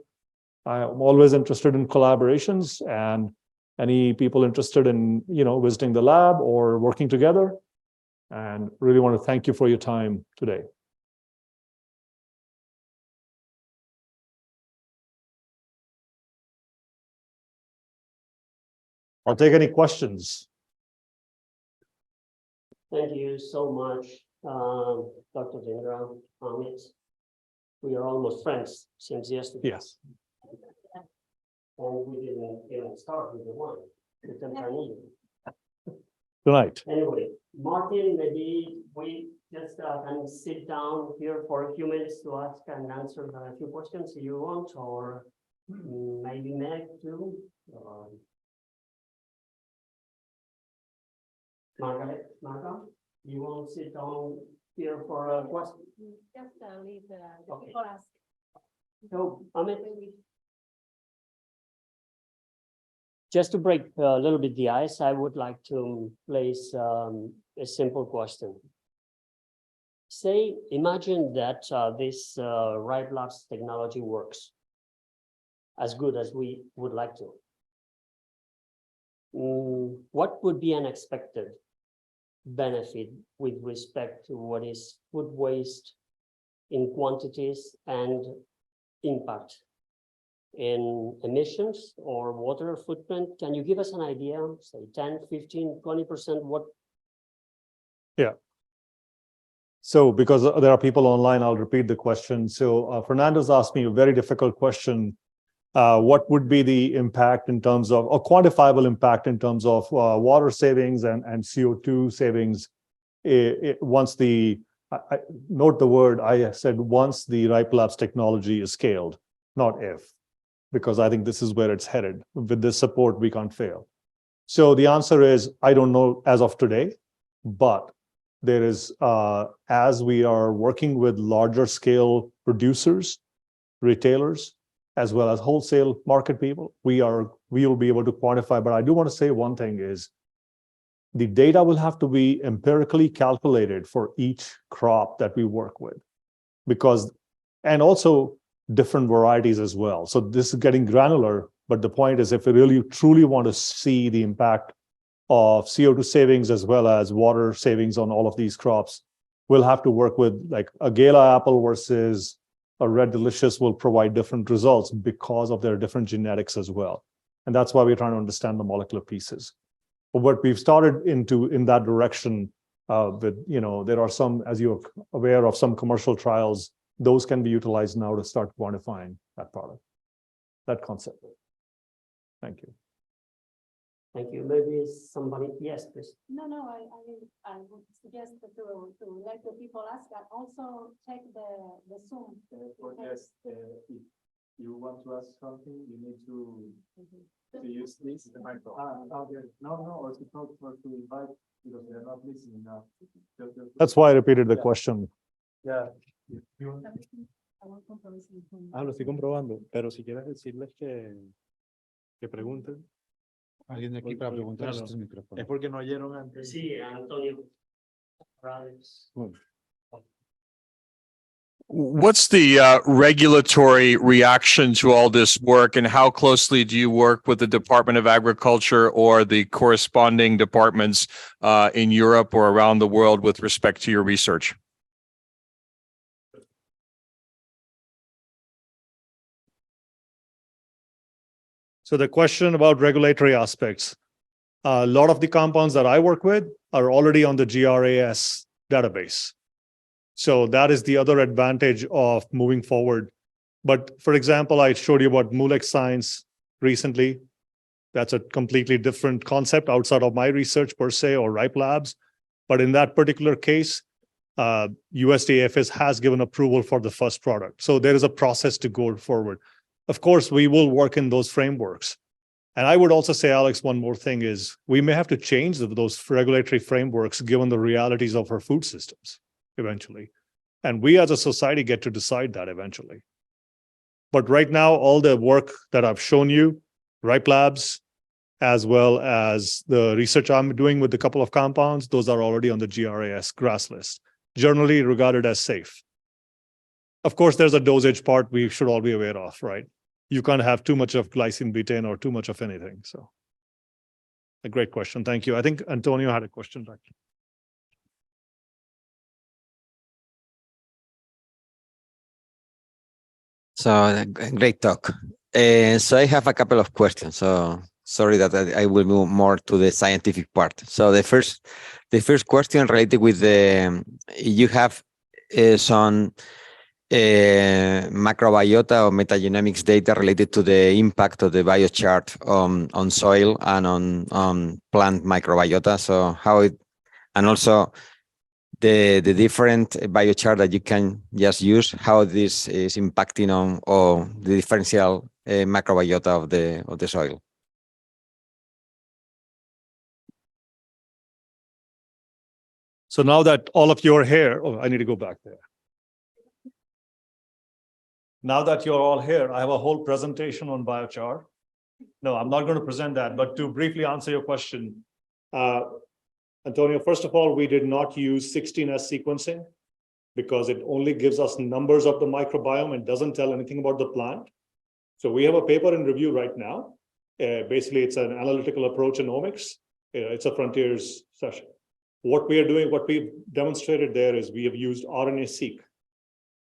I'm always interested in collaborations, and any people interested in, you know, visiting the lab or working together. And really want to thank you for your time today. I'll take any questions. Thank you so much, Dr. Dhingra, Amit. We are almost friends since yesterday. Yes. And we didn't even start with the one, with the Chinese. Tonight. Anyway, Martin, maybe we just can sit down here for a few minutes to ask and answer a few questions you want, or maybe Meg too. Margaret, you want to sit down here for a question? Just leave the Okay. people ask. So, Amit, just to break a little bit the ice, I would like to place a simple question. Say, imagine that this Ripe Labs technology works as good as we would like to. What would be an expected benefit with respect to what is food waste in quantities and impact in emissions or water footprint? Can you give us an idea, say 10, 15, 20%? What? Yeah. So because there are people online, I'll repeat the question. So Fernando's asked me a very difficult question. What would be the impact in terms of, or quantifiable impact in terms of water savings and CO2 savings once the, note the word, I said once the Ripe Labs technology is scaled, not if, because I think this is where it's headed. With this support, we can't fail. So the answer is, I don't know as of today, but there is, as we are working with larger scale producers, retailers, as well as wholesale market people, we will be able to quantify. But I do want to say one thing is, the data will have to be empirically calculated for each crop that we work with, because, and also different varieties as well. So this is getting granular, but the point is, if we really truly want to see the impact of CO2 savings as well as water savings on all of these crops, we'll have to work with like a Gala apple versus a Red Delicious will provide different results because of their different genetics as well. And that's why we're trying to understand the molecular pieces. But what we've started in that direction with, there are some, as you're aware of, some commercial trials, those can be utilized now to start quantifying that product, that concept. Thank you. Thank you. Maybe somebody, yes, please. No, I would suggest to let the people ask that also check the Zoom. Yes, if you want to ask something, you need to use this. Okay. No, or to talk or to invite, because they're not listening now. That's why I repeated the question. Yeah. Lo estoy comprobando, pero si quieres decirles que pregunten. Alguien de aquí para preguntar estos micrófonos. Es porque no oyeron antes. Sí, Antonio. What's the regulatory reaction to all this work, and how closely do you work with the Department of Agriculture or the corresponding departments in Europe or around the world with respect to your research? So the question about regulatory aspects, a lot of the compounds that I work with are already on the GRAS database. So that is the other advantage of moving forward. But for example, I showed you about Molex Science recently. That's a completely different concept outside of my research per se, or Ripe Labs. But in that particular case, USDA has given approval for the first product. So there is a process to go forward. Of course, we will work in those frameworks. And I would also say, Alex, one more thing is we may have to change those regulatory frameworks given the realities of our food systems eventually. And we as a society get to decide that eventually. But right now, all the work that I've shown you, Ripe Labs, as well as the research I'm doing with a couple of compounds, those are already on the GRAS list, generally regarded as safe. Of course, there's a dosage part we should all be aware of, right? You can't have too much of glycine betaine or too much of anything. So a great question. Thank you. I think Antonio had a question back. So great talk. So I have a couple of questions. So sorry that I will move more to the scientific part. So the first question related with you have some macrobiota or metagenomics data related to the impact of the biochar on soil and on plant microbiota. So how it, and also the different biochar that you can just use, how this is impacting on or the differential microbiota of the soil. So now that all of you are here, I need to go back there. Now that you're all here, I have a whole presentation on biochar. No, I'm not going to present that, but to briefly answer your question, Antonio, first of all, we did not use 16S sequencing because it only gives us numbers of the microbiome and doesn't tell anything about the plant. So we have a paper in review right now. Basically, it's an analytical approach in omics. It's a frontiers session. What we are doing, what we've demonstrated there is we have used RNA-seq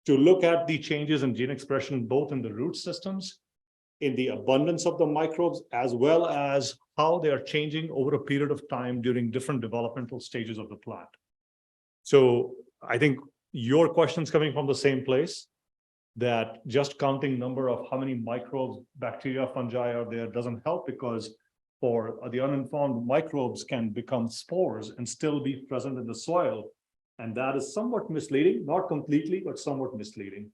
to look at the changes in gene expression, both in the root systems, in the abundance of the microbes, as well as how they are changing over a period of time during different developmental stages of the plant. So I think your question's coming from the same place, that just counting number of how many microbes, bacteria, fungi are there doesn't help, because for the uninformed, microbes can become spores and still be present in the soil. And that is somewhat misleading, not completely, but somewhat misleading.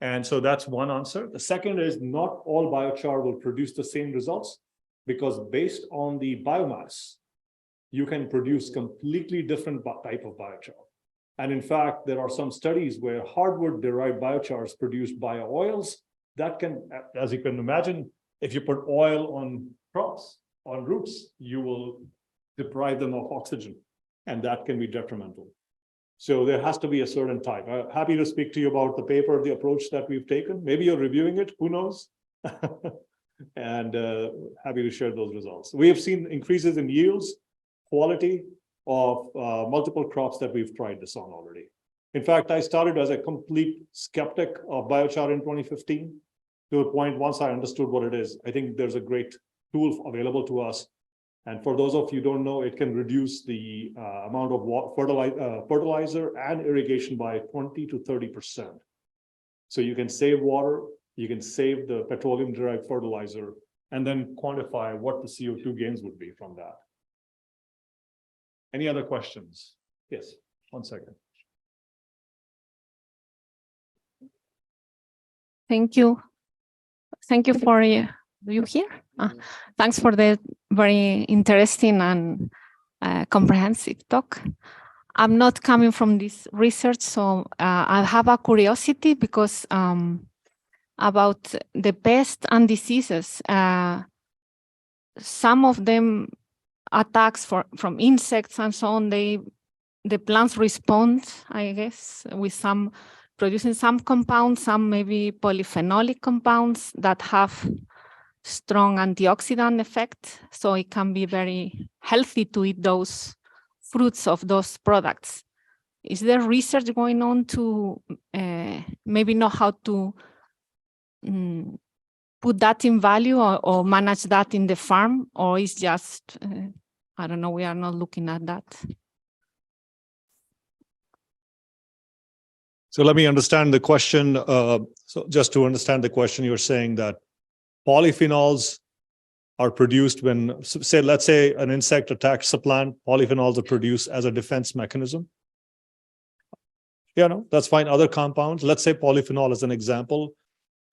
And so that's one answer. The second is not all biochar will produce the same results, because based on the biomass, you can produce completely different type of biochar. And in fact, there are some studies where hardwood-derived biochars produce bio-oils that can, as you can imagine, if you put oil on crops, on roots, you will deprive them of oxygen, and that can be detrimental. So there has to be a certain type. I'm happy to speak to you about the paper, the approach that we've taken. Maybe you're reviewing it, who knows? And happy to share those results. We have seen increases in yields, quality of multiple crops that we've tried this on already. In fact, I started as a complete skeptic of biochar in 2015 to a point once I understood what it is. I think there's a great tool available to us. And for those of you who don't know, it can reduce the amount of fertilizer and irrigation by 20 to 30%. So you can save water, you can save the petroleum-derived fertilizer, and then quantify what the CO2 gains would be from that. Any other questions? Yes, 1 second. Thank you. Thank you for you here. Thanks for the very interesting and comprehensive talk. I'm not coming from this research, so I have a curiosity because about the pests and diseases. Some of them attacks from insects and so on, the plants respond, I guess, with some producing some compounds, some maybe polyphenolic compounds that have strong antioxidant effect. So it can be very healthy to eat those fruits of those products. Is there research going on to maybe know how to put that in value or manage that in the farm, or is just, I don't know, we are not looking at that? So let me understand the question. So just to understand the question, you're saying that polyphenols are produced when, say, let's say an insect attacks a plant, polyphenols are produced as a defense mechanism. Yeah, no, that's fine. Other compounds, let's say polyphenol as an example,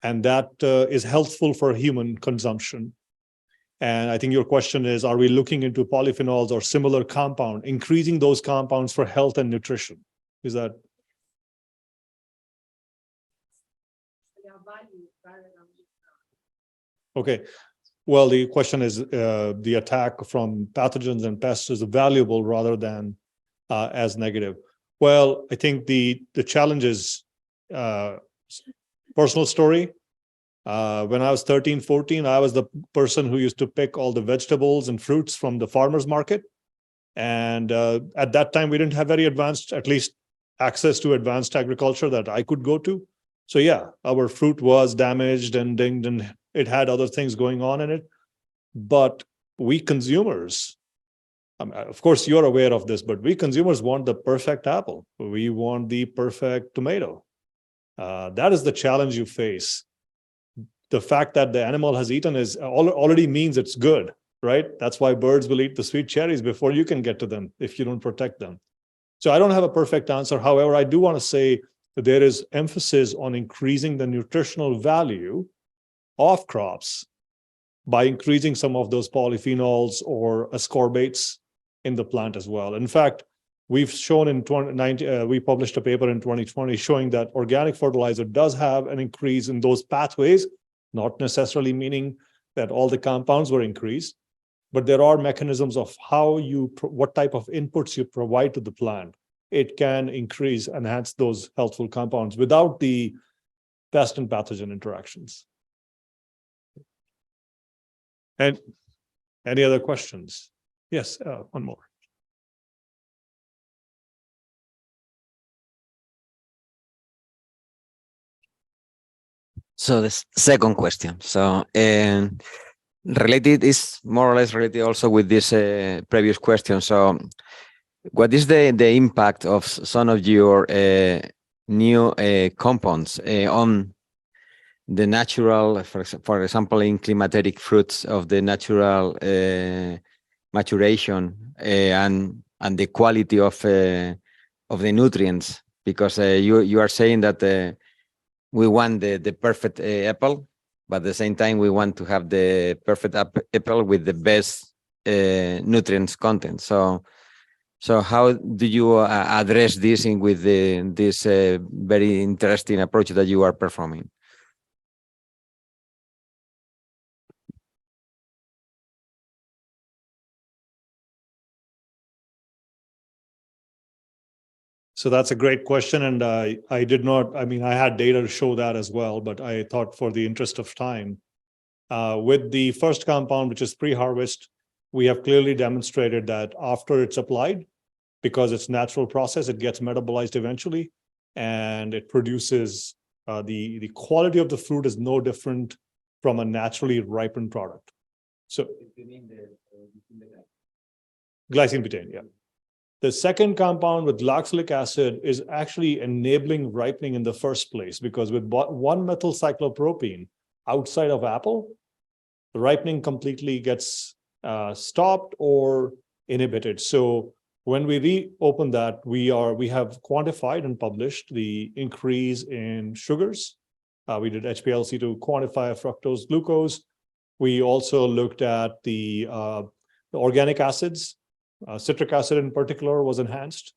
and that is healthful for human consumption. And I think your question is, are we looking into polyphenols or similar compound, increasing those compounds for health and nutrition? Is that? Okay. Well, the question is the attack from pathogens and pests is valuable rather than as negative. Well, I think the challenge is personal story. When I was 13, 14, I was the person who used to pick all the vegetables and fruits from the farmer's market. And at that time, we didn't have very advanced, at least access to advanced agriculture that I could go to. So yeah, our fruit was damaged and dinged, and it had other things going on in it. But we consumers, of course, you're aware of this, but we consumers want the perfect apple. We want the perfect tomato. That is the challenge you face. The fact that the animal has eaten is already means it's good, right? That's why birds will eat the sweet cherries before you can get to them if you don't protect them. So I don't have a perfect answer. However, I do want to say that there is emphasis on increasing the nutritional value of crops by increasing some of those polyphenols or ascorbates in the plant as well. In fact, we've shown in 2019, we published a paper in 2020 showing that organic fertilizer does have an increase in those pathways, not necessarily meaning that all the compounds were increased, but there are mechanisms of how you, what type of inputs you provide to the plant. It can enhance those healthful compounds without the pest and pathogen interactions. And any other questions? Yes, one more. So the second question. So related is more or less related also with this previous question. So what is the impact of some of your new compounds on the natural, for example, in climateric fruits of the natural maturation and the quality of the nutrients? Because you are saying that we want the perfect apple, but at the same time we want to have the perfect apple with the best nutrients content. So how do you address this with this very interesting approach that you are performing? So that's a great question. And I did not, I mean, I had data to show that as well, but I thought for the interest of time, with the first compound, which is pre-harvest, we have clearly demonstrated that after it's applied, because it's natural process, it gets metabolized eventually, and it produces the quality of the fruit is no different from a naturally ripened product. So glycine butane, yeah. The second compound with glycolic acid is actually enabling ripening in the first place, because with 1-methylcyclopropene outside of apple, the ripening completely gets stopped or inhibited. So when we reopen that, we have quantified and published the increase in sugars. We did HPLC to quantify fructose glucose. We also looked at the organic acids. Citric acid in particular was enhanced,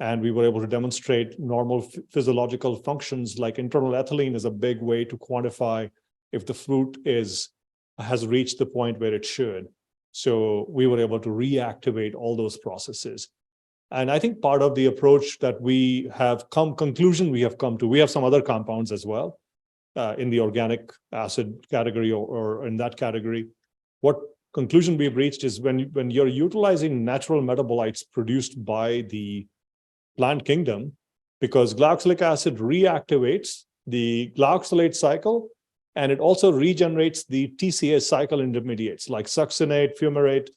and we were able to demonstrate normal physiological functions like internal ethylene is a big way to quantify if the fruit has reached the point where it should. So we were able to reactivate all those processes. And I think part of the approach that we have come to, we have some other compounds as well in the organic acid category or in that category. What conclusion we've reached is when you're utilizing natural metabolites produced by the plant kingdom, because glycolic acid reactivates the glycolate cycle, and it also regenerates the TCA cycle intermediates like succinate, fumarate,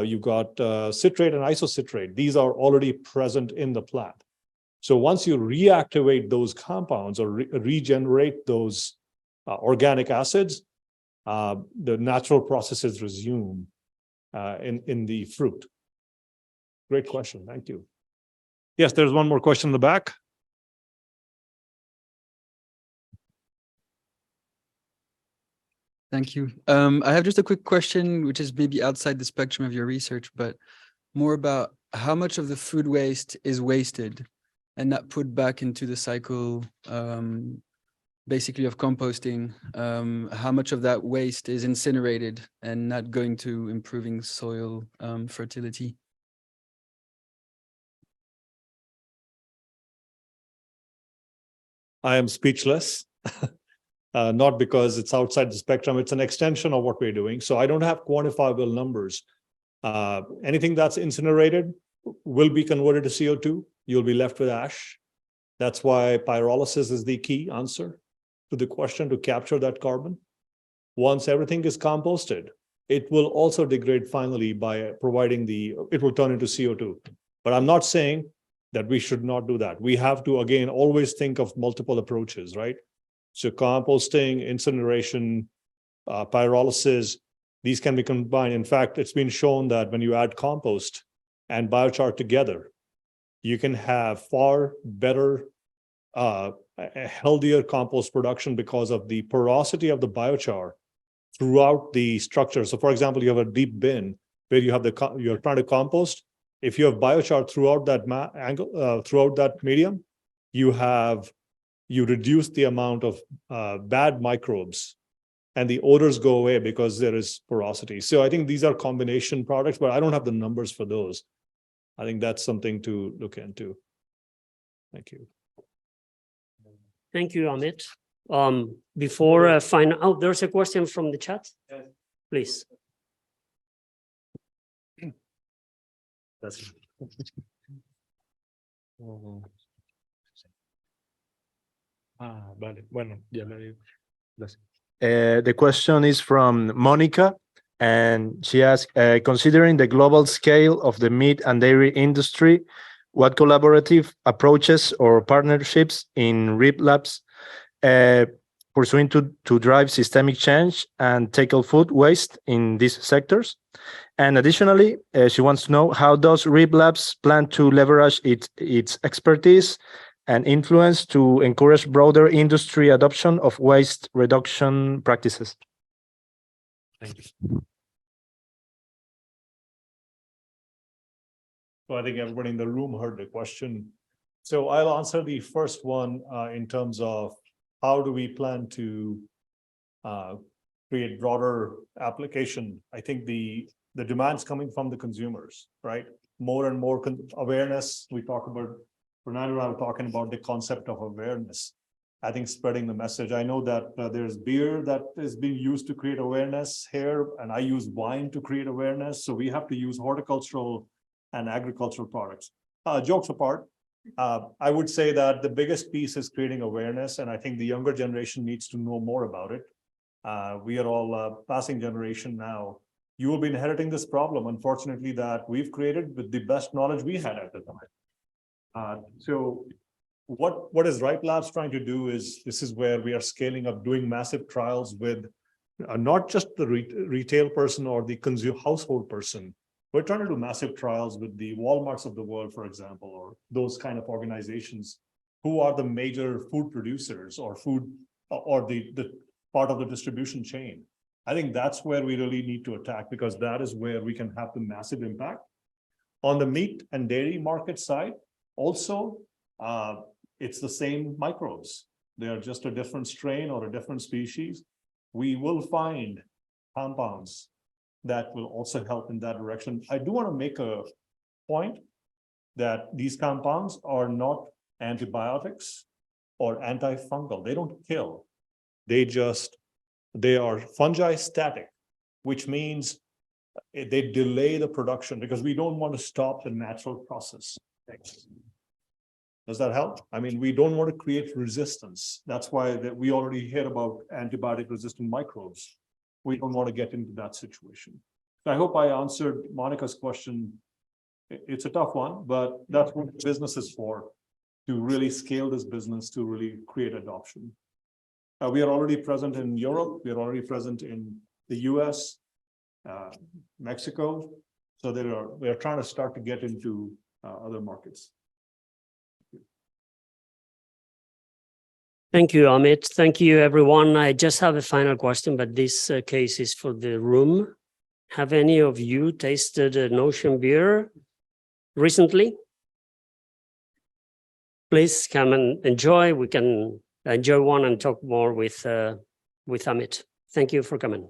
you've got citrate and isocitrate. These are already present in the plant. So once you reactivate those compounds or regenerate those organic acids, the natural processes resume in the fruit. Great question. Thank you. Yes, there's one more question in the back. Thank you. I have just a quick question, which is maybe outside the spectrum of your research, but more about how much of the food waste is wasted and not put back into the cycle, basically of composting. How much of that waste is incinerated and not going to improving soil fertility? I am speechless. Not because it's outside the spectrum, it's an extension of what we're doing. So I don't have quantifiable numbers. Anything that's incinerated will be converted to CO2. You'll be left with ash. That's why pyrolysis is the key answer to the question, to capture that carbon. Once everything is composted, it will also degrade finally by providing it will turn into CO2. But I'm not saying that we should not do that. We have to, again, always think of multiple approaches, right? So composting, incineration, pyrolysis, these can be combined. In fact, it's been shown that when you add compost and biochar together, you can have far better, a healthier compost production because of the porosity of the biochar throughout the structure. So for example, you have a deep bin where you have you're trying to compost. If you have biochar throughout that throughout that medium, you reduce the amount of bad microbes and the odors go away because there is porosity. So I think these are combination products, but I don't have the numbers for those. I think that's something to look into. Thank you. Thank you, Amit. Before I find out, there's a question from the chat. Please. Vale. Bueno, ya le digo. Gracias. The question is from Monica, And she asked, considering the global scale of the meat and dairy industry, what collaborative approaches or partnerships in RIP labs pursuing to drive systemic change and tackle food waste in these sectors? And additionally, she wants to know, how does RIP labs plan to leverage its expertise and influence to encourage broader industry adoption of waste reduction practices? Thank you. So I think everybody in the room heard the question. So I'll answer the first one in terms of how do we plan to create broader application. I think the demand's coming from the consumers, right? More and more awareness. We talk about, Fernando and I were talking about the concept of awareness. I think spreading the message. I know that there's beer that is being used to create awareness here, and I use wine to create awareness. So we have to use horticultural and agricultural products. Jokes apart, I would say that the biggest piece is creating awareness, and I think the younger generation needs to know more about it. We are all passing generation now. You will be inheriting this problem, unfortunately, that we've created with the best knowledge we had at the time. So what is RIPE Labs trying to do is, this is where we are scaling up, doing massive trials with not just the retail person or the household person. We're trying to do massive trials with the Walmarts of the world, for example, or those kind of organizations who are the major food producers or food or the part of the distribution chain. I think that's where we really need to attack, because that is where we can have the massive impact. On the meat and dairy market side, also, it's the same microbes. They are just a different strain or a different species. We will find compounds that will also help in that direction. I do want to make a point that these compounds are not antibiotics or antifungal. They don't kill. They are fungi static, which means they delay the production, because we don't want to stop the natural process. Does that help? I mean, we don't want to create resistance. That's why we already hear about antibiotic resistant microbes. We don't want to get into that situation. I hope I answered Monica's question. It's a tough one, but that's what business is for, to really scale this business, to really create adoption. We are already present in Europe. We are already present in the US, Mexico. So we are trying to start to get into other markets. Thank you, Amit. Thank you, everyone. I just have a final question, but this case is for the room. Have any of you tasted an ocean beer recently? Please come and enjoy. We can enjoy one and talk more with Amit. Thank you for coming.